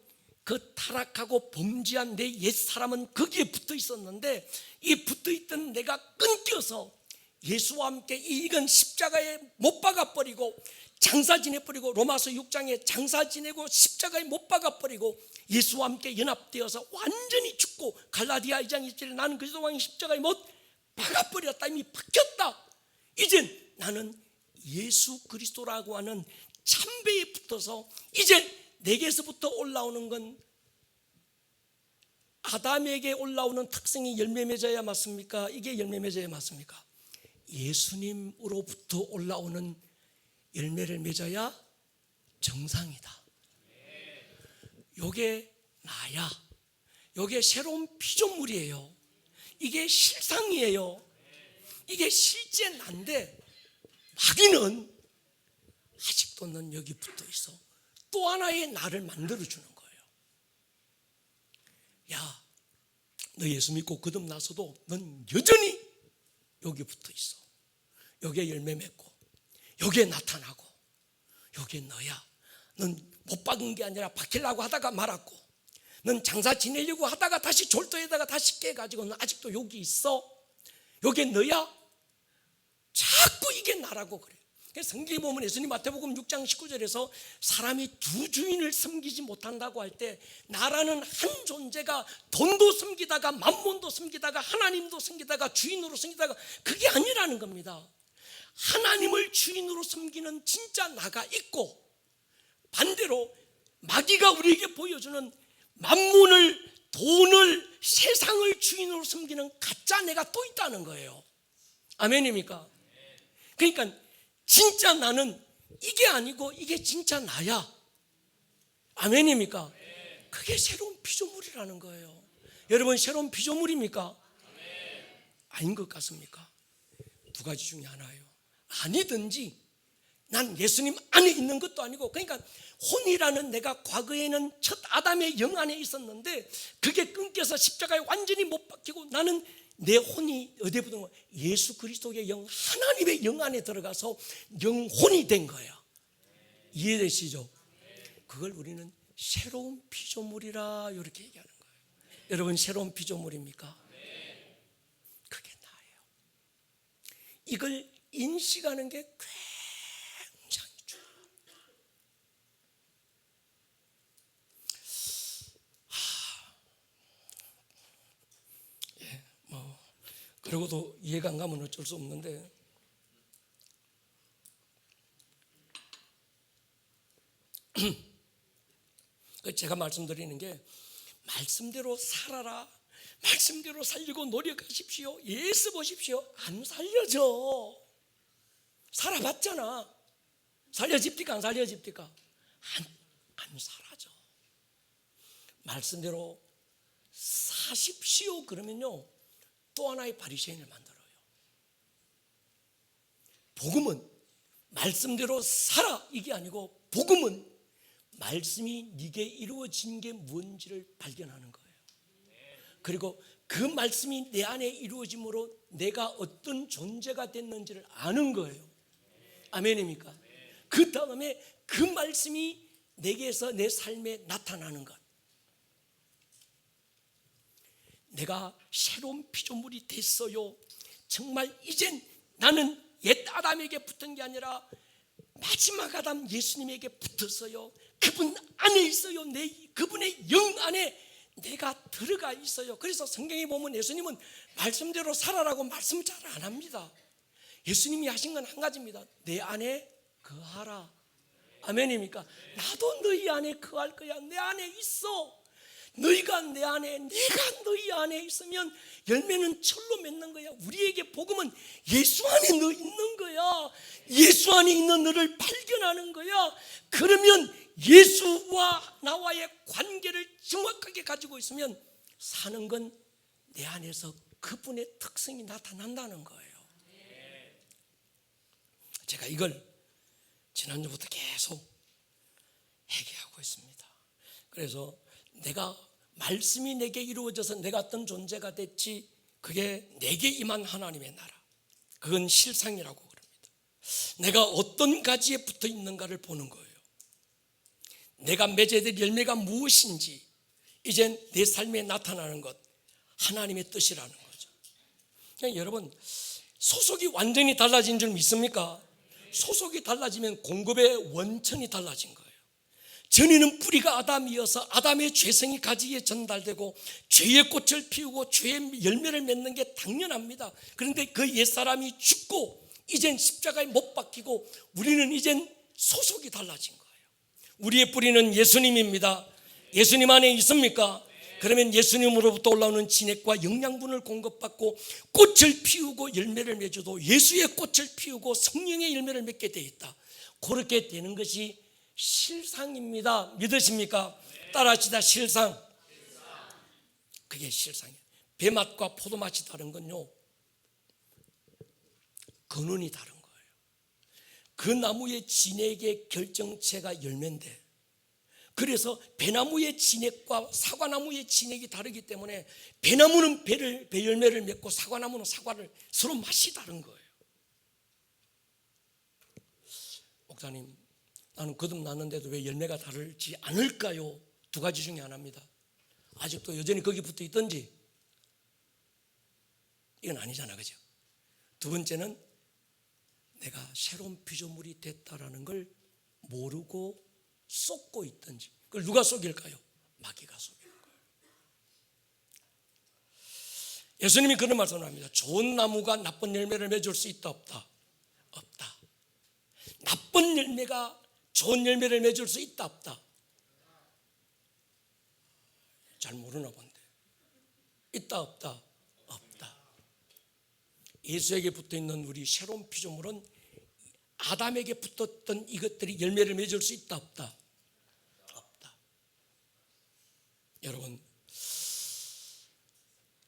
그 타락하고 범죄한 내 옛사람은 거기에 붙어 있었는데 이 붙어 있던 내가 끊겨서 예수와 함께 이건 십자가에 못 박아버리고 장사 지내버리고 로마서 6장에 장사 지내고 십자가에 못 박아버리고 예수와 함께 연합되어서 완전히 죽고 갈라디아 2장 1절에 나는 그리스도 왕이 십자가에 못 박아버렸다. 이미 박혔다. 이젠 나는 예수 그리스도라고 하는 참배에 붙어서 이제 내게서부터 올라오는 건 아담에게 올라오는 특성이 열매 맺어야 맞습니까? 이게 열매 맺어야 맞습니까? 예수님으로부터 올라오는 열매를 맺어야 정상이다. 요게 나야. 요게 새로운 피조물이에요. 이게 실상이에요. 이게 실제 난데 마귀는 아직도 넌 여기 붙어 있어. 또 하나의 나를 만들어주는 거예요. 야, 너 예수 믿고 거듭나서도 넌 여전히 여기 붙어 있어. 여기에 열매 맺고 여기에 나타나고 여기에 너야. 넌 못 박은 게 아니라 박히려고 하다가 말았고 넌 장사 지내려고 하다가 다시 졸도에다가 다시 깨가지고 넌 아직도 여기 있어. 여기에 너야. 자꾸 이게 나라고 그래. 성경에 보면 예수님 마태복음 6장 19절에서 사람이 두 주인을 섬기지 못한다고 할 때 나라는 한 존재가 돈도 섬기다가 만몬도 섬기다가 하나님도 섬기다가 주인으로 섬기다가 그게 아니라는 겁니다. 하나님을 주인으로 섬기는 진짜 나가 있고 반대로 마귀가 우리에게 보여주는 만몬을, 돈을, 세상을 주인으로 섬기는 가짜 내가 또 있다는 거예요. 아멘입니까? 그러니까 진짜 나는 이게 아니고 이게 진짜 나야. 아멘입니까? 그게 새로운 피조물이라는 거예요. 여러분 새로운 피조물입니까? 아닌 것 같습니까? 두 가지 중에 하나예요. 아니든지 난 예수님 안에 있는 것도 아니고, 그러니까 혼이라는 내가 과거에는 첫 아담의 영 안에 있었는데 그게 끊겨서 십자가에 완전히 못 박히고 나는 내 혼이 어디에 붙은 거야? 예수 그리스도의 영, 하나님의 영 안에 들어가서 영혼이 된 거야. 이해되시죠? 그걸 우리는 새로운 피조물이라 이렇게 얘기하는 거예요. 여러분, 새로운 피조물입니까? 그게 나예요. 이걸 인식하는 게 굉장히 중요해요. 그러고도 이해가 안 가면 어쩔 수 없는데, 제가 말씀드리는 게 말씀대로 살아라, 말씀대로 살려고 노력하십시오, 예수 보십시오. 안 살려져. 살아봤잖아. 살려집니까? 안 살려집니까? 안 살아져. 말씀대로 사십시오 그러면요 또 하나의 바리새인을 만들어요. 복음은 말씀대로 살아 이게 아니고, 복음은 말씀이 네게 이루어진 게 뭔지를 발견하는 거예요. 그리고 그 말씀이 내 안에 이루어짐으로 내가 어떤 존재가 됐는지를 아는 거예요. 아멘입니까? 그 다음에 그 말씀이 내게서 내 삶에 나타나는 것. 내가 새로운 피조물이 됐어요. 정말 이젠 나는 옛 아담에게 붙은 게 아니라 마지막 아담 예수님에게 붙었어요. 그분 안에 있어요. 그분의 영 안에 내가 들어가 있어요. 그래서 성경에 보면 예수님은 말씀대로 살아라고 말씀 잘 안 합니다. 예수님이 하신 건 한 가지입니다. 내 안에 거하라. 아멘입니까? 나도 너희 안에 거할 거야. 내 안에 있어. 너희가 내 안에, 내가 너희 안에 있으면 열매는 철로 맺는 거야. 우리에게 복음은 예수 안에 너 있는 거야. 예수 안에 있는 너를 발견하는 거야. 그러면 예수와 나와의 관계를 정확하게 가지고 있으면 사는 건 내 안에서 그분의 특성이 나타난다는 거예요. 제가 이걸 지난주부터 계속 얘기하고 있습니다. 그래서 내가 말씀이 내게 이루어져서 내가 어떤 존재가 됐지, 그게 내게 임한 하나님의 나라, 그건 실상이라고 그럽니다. 내가 어떤 가지에 붙어 있는가를 보는 거예요. 내가 맺어야 될 열매가 무엇인지 이젠 내 삶에 나타나는 것, 하나님의 뜻이라는 거죠. 그러니까 여러분, 소속이 완전히 달라진 줄 믿습니까? 소속이 달라지면 공급의 원천이 달라진 거예요. 전에는 뿌리가 아담이어서 아담의 죄성이 가지에 전달되고 죄의 꽃을 피우고 죄의 열매를 맺는 게 당연합니다. 그런데 그 옛사람이 죽고 이젠 십자가에 못 박히고 우리는 이젠 소속이 달라진 거예요. 우리의 뿌리는 예수님입니다. 예수님 안에 있습니까? 그러면 예수님으로부터 올라오는 진액과 영양분을 공급받고 꽃을 피우고 열매를 맺어도 예수의 꽃을 피우고 성령의 열매를 맺게 되어 있다. 그렇게 되는 것이 실상입니다. 믿으십니까? 따라하시다. 실상. 그게 실상이에요. 배맛과 포도맛이 다른 건요, 근원이 다른 거예요. 그 나무의 진액의 결정체가 열매인데, 그래서 배나무의 진액과 사과나무의 진액이 다르기 때문에 배나무는 배 열매를 맺고 사과나무는 사과를, 서로 맛이 다른 거예요. 목사님, 나는 거듭났는데도 왜 열매가 다르지 않을까요? 두 가지 중에 하나입니다. 아직도 여전히 거기 붙어 있든지, 이건 아니잖아, 그죠? 두 번째는 내가 새로운 피조물이 됐다라는 걸 모르고 쏟고 있든지. 그걸 누가 속일까요? 마귀가 속이는 거예요. 예수님이 그런 말씀을 합니다. 좋은 나무가 나쁜 열매를 맺을 수 있다, 없다? 없다. 나쁜 열매가 좋은 열매를 맺을 수 있다, 없다? 잘 모르나 본데. 있다, 없다? 없다. 예수에게 붙어있는 우리 새로운 피조물은 아담에게 붙었던 이것들이 열매를 맺을 수 있다, 없다? 없다.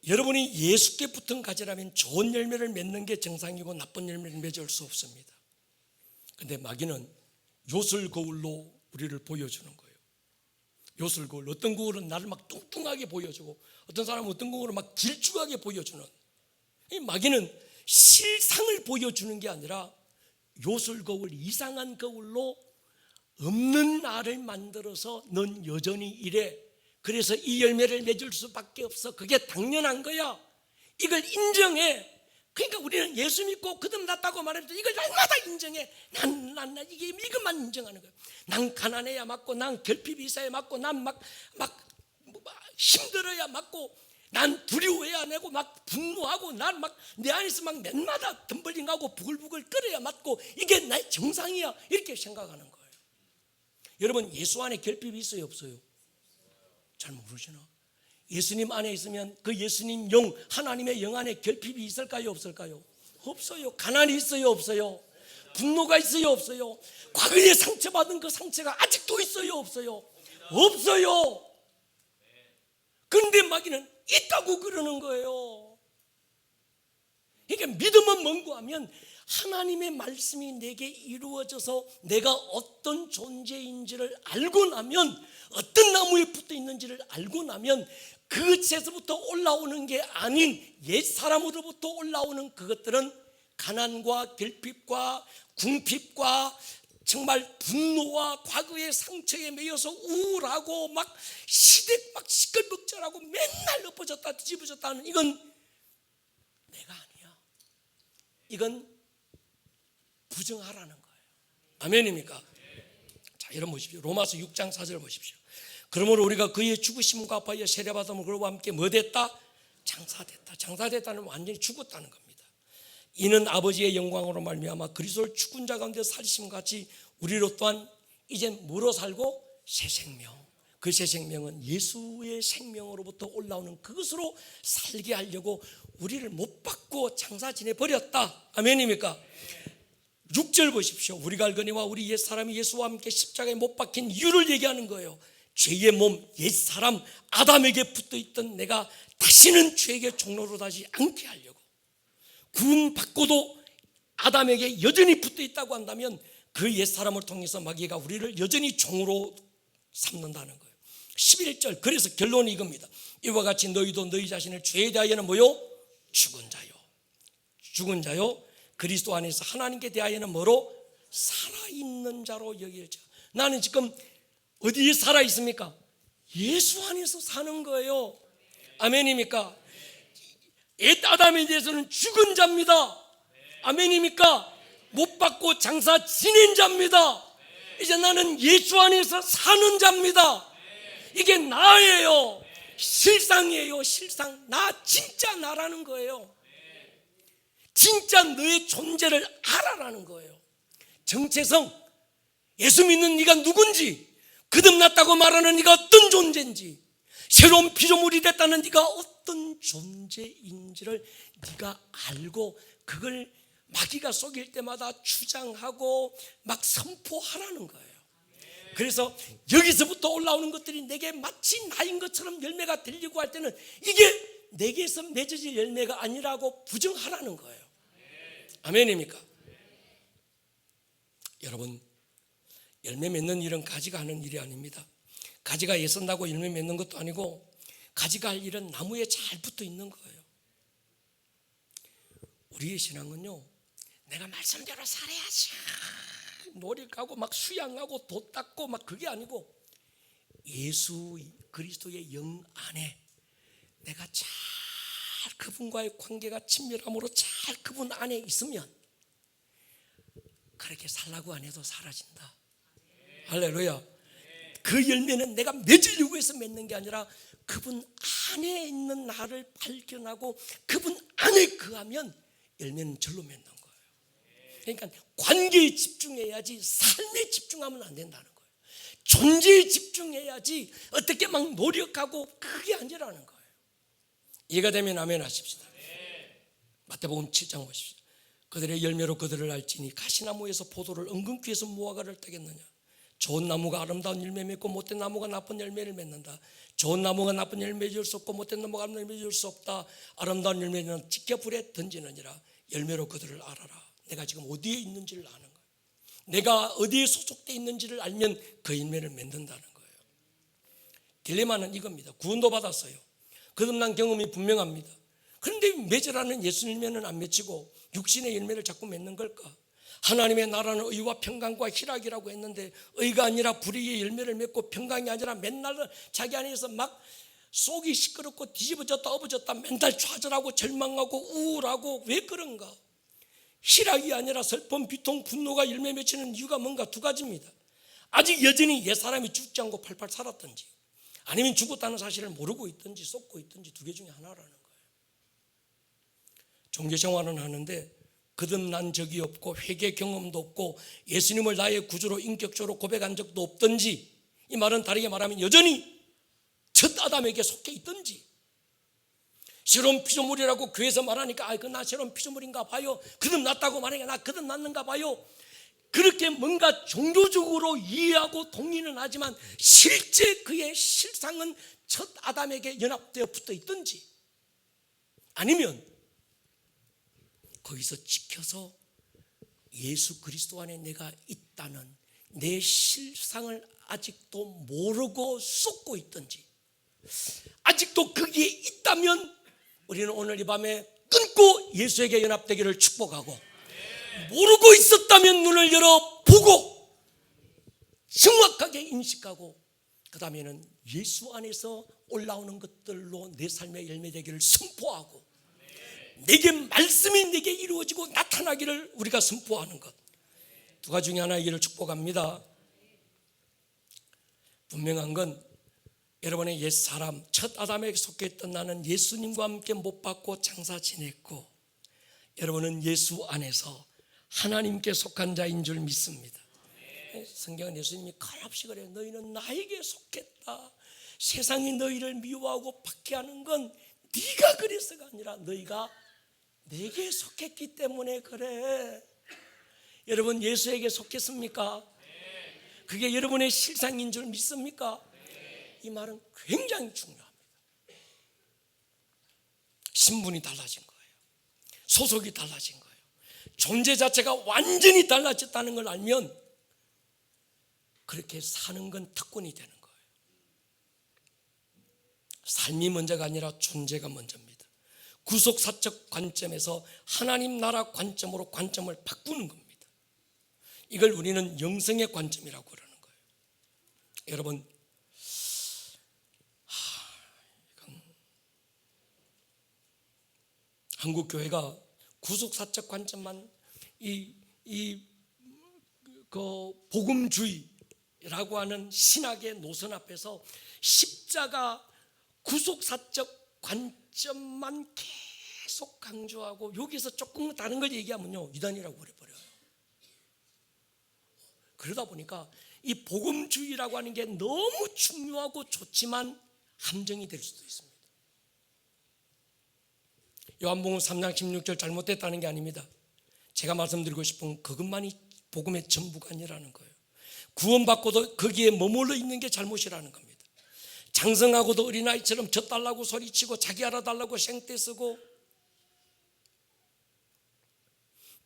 여러분이 예수께 붙은 가지라면 좋은 열매를 맺는 게 정상이고 나쁜 열매를 맺을 수 없습니다. 근데 마귀는 요술 거울로 우리를 보여주는 거예요. 요술 거울. 어떤 거울은 나를 막 뚱뚱하게 보여주고, 어떤 사람은 어떤 거울은 막 길쭉하게 보여주는, 이 마귀는 실상을 보여주는 게 아니라 요술 거울, 이상한 거울로 없는 나를 만들어서 넌 여전히 이래, 그래서 이 열매를 맺을 수밖에 없어, 그게 당연한 거야, 이걸 인정해. 그러니까 우리는 예수 믿고 거듭났다고 말해도 이걸 날마다 인정해. 난 이것만 인정하는 거야. 난 가난해야 맞고, 난 결핍이 있어야 맞고, 난 막 힘들어야 맞고, 난 두려워해야 내고, 막 분노하고, 난 막 내 안에서 막 맨마다 덤블링하고 부글부글 끓여야 맞고, 이게 나의 정상이야, 이렇게 생각하는 거예요. 여러분, 예수 안에 결핍이 있어요, 없어요? 잘 모르시나? 예수님 안에 있으면 그 예수님 영, 하나님의 영 안에 결핍이 있을까요, 없을까요? 없어요. 가난이 있어요, 없어요? 분노가 있어요, 없어요? 과거에 상처받은 그 상처가 아직도 있어요, 없어요? 없어요. 그런데 마귀는 있다고 그러는 거예요. 그러니까 믿음은 뭔고 하면, 하나님의 말씀이 내게 이루어져서 내가 어떤 존재인지를 알고 나면, 어떤 나무에 붙어 있는지를 알고 나면, 그곳에서부터 올라오는 게 아닌 옛 사람으로부터 올라오는 그것들은 가난과 결핍과 궁핍과 정말 분노와 과거의 상처에 매여서 우울하고 막 시댁 막 시끌벅적하고 맨날 엎어졌다 뒤집어졌다 하는, 이건 내가 아니야. 이건 부정하라는 거예요. 아멘입니까? 자, 여러분 보십시오. 로마서 6장 4절 보십시오. 그러므로 우리가 그의 죽으심과 합하여 세례받음을 그와 함께 뭐 됐다? 장사됐다. 장사됐다는 완전히 죽었다는 겁니다. 이는 아버지의 영광으로 말미암아 그리스도를 죽은 자 가운데 살리심 같이 우리로 또한 이제 뭐로 살고? 새 생명. 그 새 생명은 예수의 생명으로부터 올라오는 그것으로 살게 하려고 우리를 못 받고 장사 지내버렸다. 아멘입니까? 6절 보십시오. 우리가 알거니와 우리 옛사람이 예수와 함께 십자가에 못 박힌 이유를 얘기하는 거예요. 죄의 몸, 옛사람 아담에게 붙어있던 내가 다시는 죄에게 종로로 다시 않게 하려고, 구원받고도 아담에게 여전히 붙어있다고 한다면 그 옛사람을 통해서 마귀가 우리를 여전히 종으로 삼는다는 거예요. 11절. 그래서 결론이 이겁니다. 이와 같이 너희도 너희 자신을 죄에 대하여는 뭐요? 죽은 자요. 죽은 자요. 그리스도 안에서 하나님께 대하여는 뭐로? 살아있는 자로 여길자. 나는 지금 어디에 살아있습니까? 예수 안에서 사는 거예요. 아멘입니까? 옛 아담에 대해서는 죽은 자입니다. 아멘입니까? 못 받고 장사 지낸 자입니다. 이제 나는 예수 안에서 사는 자입니다. 이게 나예요. 실상이에요. 실상. 나 진짜 나라는 거예요. 진짜 너의 존재를 알아라는 거예요. 정체성, 예수 믿는 네가 누군지, 거듭났다고 말하는 네가 어떤 존재인지, 새로운 피조물이 됐다는 네가 어떤 존재인지를 네가 알고, 그걸 마귀가 속일 때마다 주장하고 막 선포하라는 거예요. 그래서 여기서부터 올라오는 것들이 내게 마치 나인 것처럼 열매가 들리고 할 때는 이게 내게서 맺어질 열매가 아니라고 부정하라는 거예요. 아멘입니까? 여러분, 열매 맺는 일은 가지가 하는 일이 아닙니다. 가지가 애쓴다고 열매 맺는 것도 아니고, 가지가 할 일은 나무에 잘 붙어 있는 거예요. 우리의 신앙은요, 내가 말씀대로 살아야지 노력하고 막 수양하고 도 닦고 막 그게 아니고, 예수 그리스도의 영 안에 내가 잘 그분과의 관계가 친밀함으로 잘 그분 안에 있으면 그렇게 살라고 안 해도 사라진다. 할렐루야. 그 열매는 내가 맺으려고 해서 맺는 게 아니라 그분 안에 있는 나를 발견하고 그분 안에 거하면 열매는 절로 맺는 거예요. 그러니까 관계에 집중해야지 삶에 집중하면 안 된다는 거예요. 존재에 집중해야지 어떻게 막 노력하고 그게 아니라는 거예요. 이해가 되면 아멘 하십시다. 마태복음 7장 보십시오. 그들의 열매로 그들을 알지니 가시나무에서 포도를 은근귀에서 무화과를 따겠느냐. 좋은 나무가 아름다운 열매 맺고 못된 나무가 나쁜 열매를 맺는다. 좋은 나무가 나쁜 열매 맺을 수 없고 못된 나무가 아름다운 열매 맺을 수 없다. 아름다운 열매는 지켜 불에 던지느니라. 열매로 그들을 알아라. 내가 지금 어디에 있는지를 아는 거예요. 내가 어디에 소속되어 있는지를 알면 그 열매를 맺는다는 거예요. 딜레마는 이겁니다. 구원도 받았어요. 거듭난 경험이 분명합니다. 그런데 맺으라는 예수 열매는 안 맺히고 육신의 열매를 자꾸 맺는 걸까? 하나님의 나라는 의와 평강과 희락이라고 했는데 의가 아니라 불의의 열매를 맺고 평강이 아니라 맨날 자기 안에서 막 속이 시끄럽고 뒤집어졌다 엎어졌다 맨날 좌절하고 절망하고 우울하고 왜 그런가? 희락이 아니라 슬픔, 비통, 분노가 열매 맺히는 이유가 뭔가 두 가지입니다. 아직 여전히 옛사람이 죽지 않고 팔팔 살았든지 아니면 죽었다는 사실을 모르고 있든지 쏟고 있든지 두 개 중에 하나라는 거예요. 종교생활은 하는데 거듭난 적이 없고 회개 경험도 없고 예수님을 나의 구주로 인격적으로 고백한 적도 없든지, 이 말은 다르게 말하면 여전히 첫 아담에게 속해 있든지, 새로운 피조물이라고 교회에서 말하니까 그 나 새로운 피조물인가 봐요, 거듭났다고 말하니까 나 거듭났는가 봐요, 그렇게 뭔가 종교적으로 이해하고 동의는 하지만 실제 그의 실상은 첫 아담에게 연합되어 붙어 있든지, 아니면 거기서 지켜서 예수 그리스도 안에 내가 있다는 내 실상을 아직도 모르고 쏟고 있든지, 아직도 거기에 있다면 우리는 오늘 이 밤에 끊고 예수에게 연합되기를 축복하고, 모르고 있었다면 눈을 열어 보고 정확하게 인식하고 그 다음에는 예수 안에서 올라오는 것들로 내 삶의 열매되기를 선포하고, 내게 말씀이 내게 이루어지고 나타나기를 우리가 선포하는 것, 두 가지 중에 하나이기를 축복합니다. 분명한 건 여러분의 옛사람 첫 아담에게 속했던 나는 예수님과 함께 못 박고 장사 지냈고, 여러분은 예수 안에서 하나님께 속한 자인 줄 믿습니다. 성경은 예수님이 칼없이 그래요. 너희는 나에게 속했다. 세상이 너희를 미워하고 박해하는 건 네가 그래서가 아니라 너희가 내게 속했기 때문에 그래. 여러분 예수에게 속했습니까? 그게 여러분의 실상인 줄 믿습니까? 이 말은 굉장히 중요합니다. 신분이 달라진 거예요. 소속이 달라진 거예요. 존재 자체가 완전히 달라졌다는 걸 알면 그렇게 사는 건 특권이 되는 거예요. 삶이 먼저가 아니라 존재가 먼저입니다. 구속사적 관점에서 하나님 나라 관점으로 관점을 바꾸는 겁니다. 이걸 우리는 영성의 관점이라고 그러는 거예요. 여러분, 한국 교회가 구속사적 관점만 복음주의라고 하는 신학의 노선 앞에서 십자가 구속사적 관점만 계속 강조하고 여기서 조금 다른 걸 얘기하면요 이단이라고 그래버려요. 그러다 보니까 이 복음주의라고 하는 게 너무 중요하고 좋지만 함정이 될 수도 있습니다. 요한복음 3장 16절 잘못됐다는 게 아닙니다. 제가 말씀드리고 싶은 그것만이 복음의 전부가 아니라는 거예요. 구원받고도 거기에 머물러 있는 게 잘못이라는 겁니다. 장성하고도 어린아이처럼 젖달라고 소리치고 자기 알아달라고 생떼 쓰고,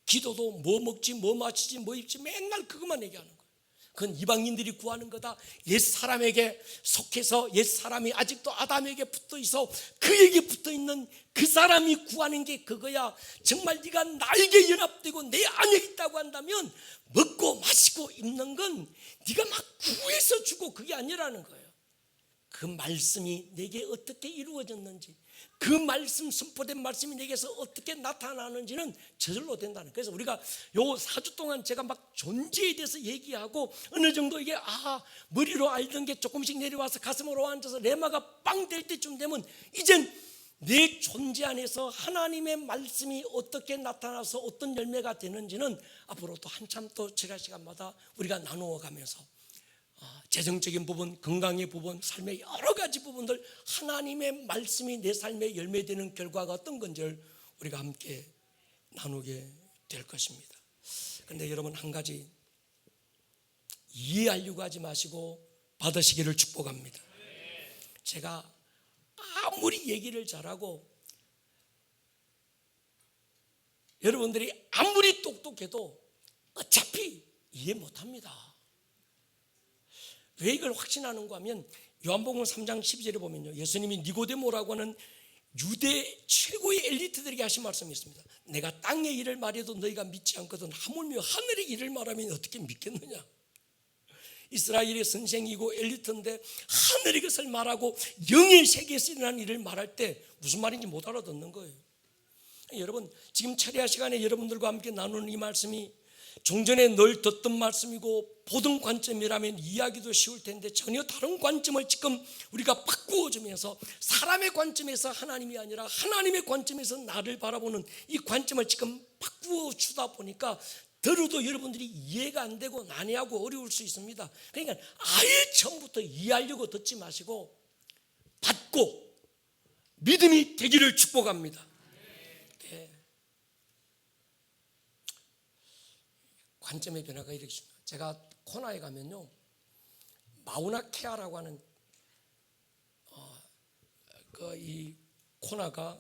기도도 뭐 먹지 뭐 마시지 뭐 입지 맨날 그것만 얘기하는 거예요. 그건 이방인들이 구하는 거다. 옛사람에게 속해서 옛사람이 아직도 아담에게 붙어있어 그에게 붙어있는 그 사람이 구하는 게 그거야. 정말 네가 나에게 연합되고 내 안에 있다고 한다면 먹고 마시고 입는 건 네가 막 구해서 주고 그게 아니라는 거예요. 그 말씀이 내게 어떻게 이루어졌는지, 그 말씀, 선포된 말씀이 내게서 어떻게 나타나는지는 저절로 된다는 거예요. 그래서 우리가 요 4주 동안 제가 막 존재에 대해서 얘기하고 어느 정도 이게 머리로 알던 게 조금씩 내려와서 가슴으로 앉아서 레마가 빵 될 때쯤 되면 이젠 내 존재 안에서 하나님의 말씀이 어떻게 나타나서 어떤 열매가 되는지는 앞으로 또 한참 또 제가 시간마다 우리가 나누어 가면서 재정적인 부분, 건강의 부분, 삶의 여러 가지 부분들 하나님의 말씀이 내 삶에 열매되는 결과가 어떤 건지를 우리가 함께 나누게 될 것입니다. 그런데 여러분 한 가지 이해하려고 하지 마시고 받으시기를 축복합니다. 제가 아무리 얘기를 잘하고 여러분들이 아무리 똑똑해도 어차피 이해 못합니다. 왜 이걸 확신하는가 하면 요한복음 3장 12절에 보면요, 예수님이 니고데모라고 하는 유대 최고의 엘리트들에게 하신 말씀이 있습니다. 내가 땅의 일을 말해도 너희가 믿지 않거든 하물며 하늘의 일을 말하면 어떻게 믿겠느냐. 이스라엘의 선생이고 엘리트인데 하늘의 것을 말하고 영의 세계에서 일어난 일을 말할 때 무슨 말인지 못 알아듣는 거예요. 여러분, 지금 철야 시간에 여러분들과 함께 나누는 이 말씀이 종전에 늘 듣던 말씀이고 보던 관점이라면 이해하기도 쉬울 텐데 전혀 다른 관점을 지금 우리가 바꾸어주면서 사람의 관점에서 하나님이 아니라 하나님의 관점에서 나를 바라보는 이 관점을 지금 바꾸어 주다 보니까 들어도 여러분들이 이해가 안 되고 난해하고 어려울 수 있습니다. 그러니까 아예 처음부터 이해하려고 듣지 마시고 받고 믿음이 되기를 축복합니다. 관점의 변화가 이렇게 있습니다. 제가 코나에 가면요, 마우나케아라고 하는 이 코나가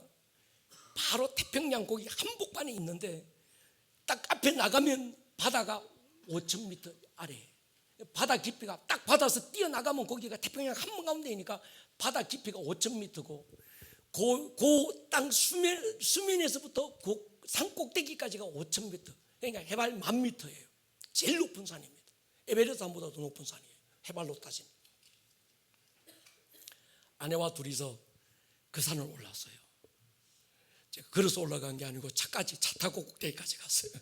바로 태평양 거기 한복판에 있는데 딱 앞에 나가면 바다가 5,000m 아래, 바다 깊이가 딱 바다에서 뛰어나가면 거기가 태평양 한가운데이니까 바다 깊이가 5,000m고 그 땅 수면에서부터 그 산 꼭대기까지가 5,000m, 그러니까 해발 10,000m예요. 제일 높은 산입니다. 에베레스트산보다도 높은 산이에요. 해발로 따지면. 아내와 둘이서 그 산을 올랐어요. 제가 걸어서 올라간 게 아니고 차 타고 꼭대기까지 갔어요.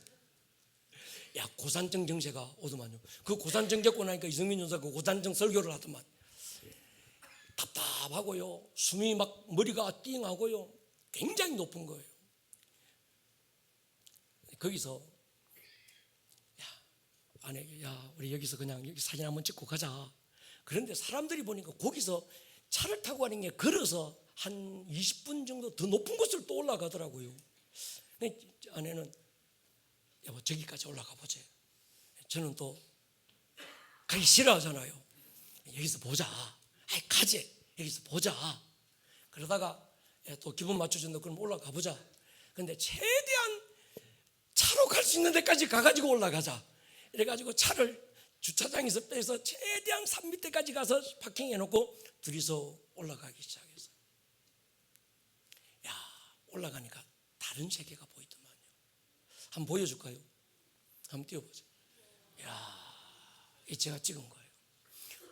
야, 고산정 정세가 오더만요. 그 고산정 겪고 나니까 이성민 전사가 그 고산정 설교를 하더만. 답답하고요, 숨이 막 머리가 띵하고요, 굉장히 높은 거예요. 거기서 아내에게, 야, 우리 여기서 그냥 여기 사진 한번 찍고 가자. 그런데 사람들이 보니까 거기서 차를 타고 가는 게 걸어서 한 20분 정도 더 높은 곳을 또 올라가더라고요. 아내는, 여보 저기까지 올라가 보자. 저는 또 가기 싫어하잖아요. 여기서 보자. 아이 가지. 여기서 보자. 그러다가 또 기분 맞춰준다. 그럼 올라가 보자. 근데 최대한 차로 갈 수 있는 데까지 가가지고 올라가자. 이래가지고 차를 주차장에서 빼서 최대한 산 밑에까지 가서 파킹해놓고 둘이서 올라가기 시작했어요. 야, 올라가니까 다른 세계가 보이더만요. 한번 보여줄까요? 한번 띄워보세요. 야, 이 제가 찍은 거예요.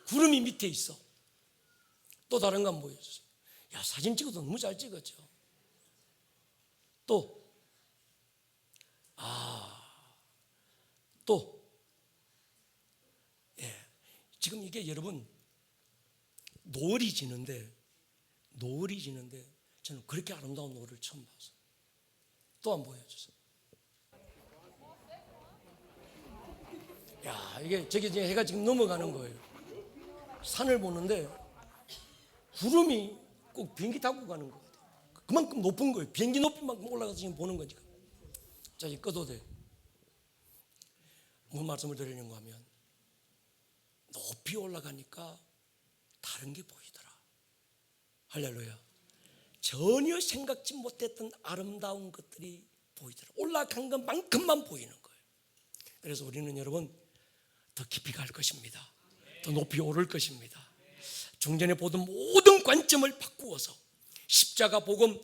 구름이 밑에 있어. 또 다른 거 한번 보여주세요. 야, 사진 찍어도 너무 잘 찍었죠. 또 지금 이게 여러분 노을이 지는데 저는 그렇게 아름다운 노을을 처음 봤어요. 또 한번 보여주세요. 야, 이게 저기 이제 해가 지금 넘어가는 거예요. 산을 보는데 구름이 꼭 비행기 타고 가는 것 같아요. 그만큼 높은 거예요. 비행기 높이만큼 올라가서 지금 보는 거니까. 자, 이제 꺼도 돼. 무슨 말씀을 드리는가 하면 높이 올라가니까 다른 게 보이더라. 할렐루야. 전혀 생각지 못했던 아름다운 것들이 보이더라. 올라간 것만큼만 보이는 거예요. 그래서 우리는 여러분 더 깊이 갈 것입니다. 더 높이 오를 것입니다. 중전에 보던 모든 관점을 바꾸어서 십자가 복음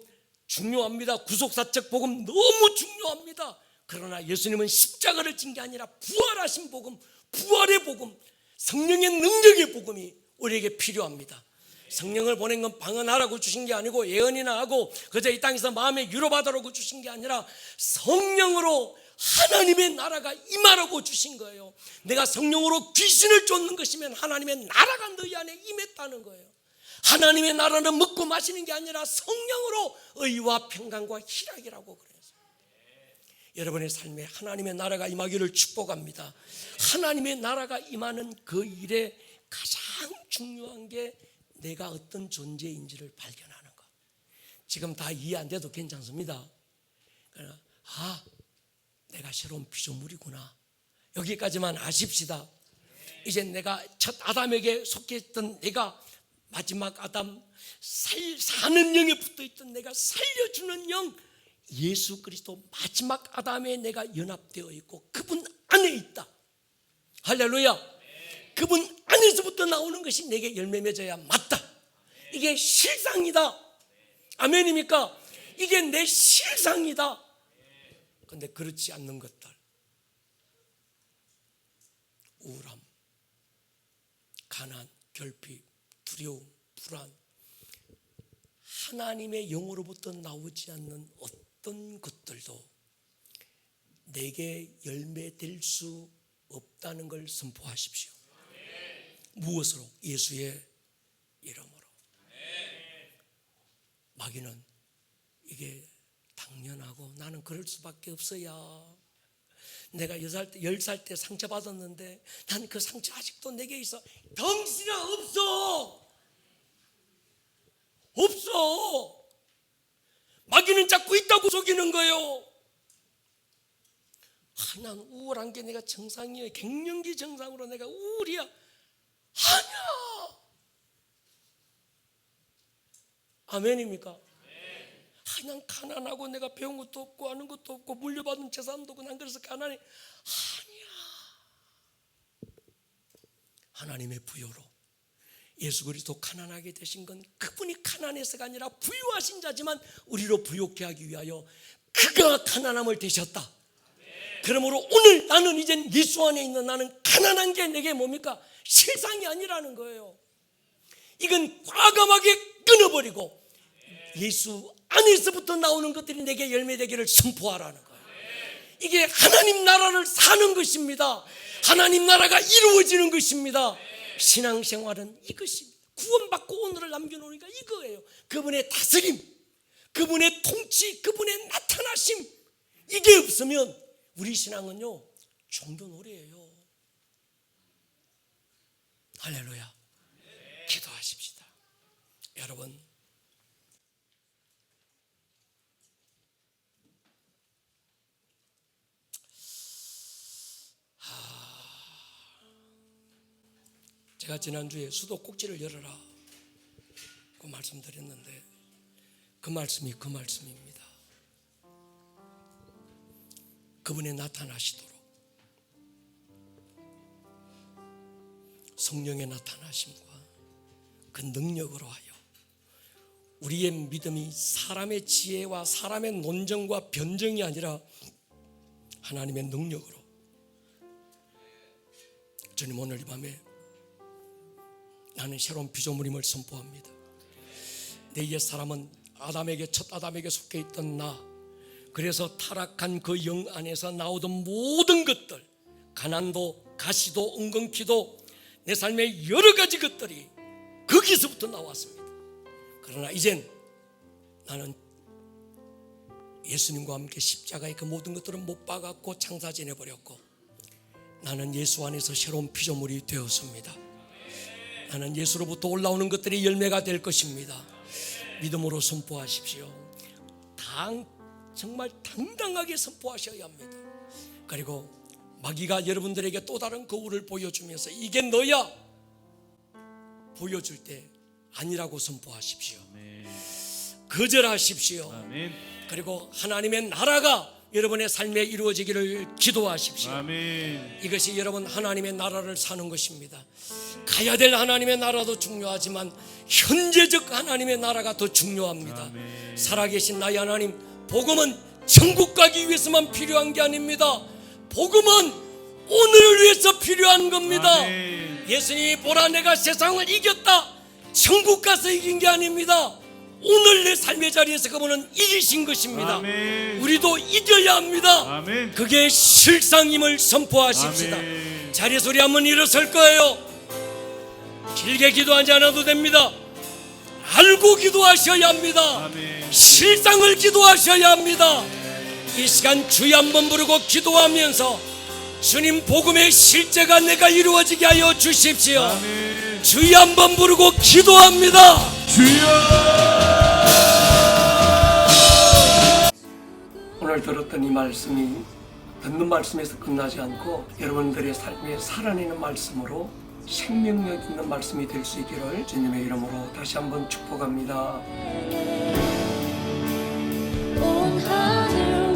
중요합니다. 구속사적 복음 너무 중요합니다. 그러나 예수님은 십자가를 진 게 아니라 부활하신 복음, 부활의 복음, 성령의 능력의 복음이 우리에게 필요합니다. 성령을 보낸 건 방언하라고 주신 게 아니고 예언이나 하고 그저 이 땅에서 마음에 위로받으라고 주신 게 아니라 성령으로 하나님의 나라가 임하라고 주신 거예요. 내가 성령으로 귀신을 쫓는 것이면 하나님의 나라가 너희 안에 임했다는 거예요. 하나님의 나라는 먹고 마시는 게 아니라 성령으로 의와 평강과 희락이라고 그래요. 여러분의 삶에 하나님의 나라가 임하기를 축복합니다. 하나님의 나라가 임하는 그 일에 가장 중요한 게 내가 어떤 존재인지를 발견하는 것. 지금 다 이해 안 돼도 괜찮습니다. 내가 새로운 피조물이구나. 여기까지만 아십시다. 이제 내가 첫 아담에게 속했던 내가 마지막 아담 사는 영에 붙어있던 내가 살려주는 영 예수 그리스도 마지막 아담에 내가 연합되어 있고 그분 안에 있다. 할렐루야. 그분 안에서부터 나오는 것이 내게 열매 맺어야 맞다. 이게 실상이다. 아멘입니까? 이게 내 실상이다. 그런데 그렇지 않는 것들, 우울함, 가난, 결핍, 두려움, 불안, 하나님의 영으로부터 나오지 않는 어떤 것들도 내게 열매될 수 없다는 걸 선포하십시오. 무엇으로? 예수의 이름으로. 마귀는 이게 당연하고 나는 그럴 수밖에 없어야. 내가 10살 때 상처받았는데 난 그 상처 아직도 내게 있어. 덩신아, 없어. 마귀는 자꾸 있다고 속이는 거예요. 난 우울한 게 내가 정상이에요. 갱년기 정상으로 내가 우울이야. 아니야. 아멘입니까? 난 가난하고 내가 배운 것도 없고 아는 것도 없고 물려받은 재산도 없고 난 그래서 가난해. 아니야. 하나님의 부여로 예수 그리스도 가난하게 되신 건 그분이 가난해서가 아니라 부유하신 자지만 우리로 부욕케 하기 위하여 그가 가난함을 되셨다. 그러므로 오늘 나는 이젠 예수 안에 있는 나는 가난한 게 내게 뭡니까? 실상이 아니라는 거예요. 이건 과감하게 끊어버리고 예수 안에서부터 나오는 것들이 내게 열매되기를 선포하라는 거예요. 이게 하나님 나라를 사는 것입니다. 하나님 나라가 이루어지는 것입니다. 신앙생활은 이것입니다. 구원받고 오늘을 남겨놓으니까 이거예요. 그분의 다스림, 그분의 통치, 그분의 나타나심, 이게 없으면 우리 신앙은요 종교놀이예요. 할렐루야. 기도하십시다. 여러분, 제가 지난주에 수도 꼭지를 열어라 그 말씀드렸는데 그 말씀이 그 말씀입니다. 그분의 나타나시도록 성령의 나타나심과 그 능력으로 하여 우리의 믿음이 사람의 지혜와 사람의 논정과 변정이 아니라 하나님의 능력으로. 주님, 오늘 이 밤에 나는 새로운 피조물임을 선포합니다. 내 옛 사람은 첫 아담에게 속해 있던 나, 그래서 타락한 그 영 안에서 나오던 모든 것들, 가난도 가시도 은근키도 내 삶의 여러 가지 것들이 거기서부터 나왔습니다. 그러나 이젠 나는 예수님과 함께 십자가의 그 모든 것들을 못 박았고 장사 지내버렸고 나는 예수 안에서 새로운 피조물이 되었습니다. 나는 예수로부터 올라오는 것들이 열매가 될 것입니다. 믿음으로 선포하십시오. 정말 당당하게 선포하셔야 합니다. 그리고 마귀가 여러분들에게 또 다른 거울을 보여주면서 이게 너야 보여줄 때 아니라고 선포하십시오. 거절하십시오. 아멘. 그리고 하나님의 나라가 여러분의 삶에 이루어지기를 기도하십시오. 아멘. 이것이 여러분 하나님의 나라를 사는 것입니다. 가야 될 하나님의 나라도 중요하지만 현재적 하나님의 나라가 더 중요합니다. 아멘. 살아계신 나의 하나님, 복음은 천국 가기 위해서만 필요한 게 아닙니다. 복음은 오늘을 위해서 필요한 겁니다. 아멘. 예수님이 보라 내가 세상을 이겼다, 천국 가서 이긴 게 아닙니다. 오늘 내 삶의 자리에서 그분은 이기신 것입니다. 아멘. 우리도 이겨야 합니다. 아멘. 그게 실상임을 선포하십시다. 아멘. 자리에서 우리 한번 일어설 거예요. 길게 기도하지 않아도 됩니다. 알고 기도하셔야 합니다. 아멘. 실상을 기도하셔야 합니다. 이 시간 주여 한번 부르고 기도하면서 주님 복음의 실제가 내가 이루어지게 하여 주십시오. 아멘. 주여 한번 부르고 기도합니다. 주여. 오늘 들었던 이 말씀이 듣는 말씀에서 끝나지 않고 여러분들의 삶에 살아내는 말씀으로 생명력 있는 말씀이 될 수 있기를 주님의 이름으로 다시 한번 축복합니다. 온 하늘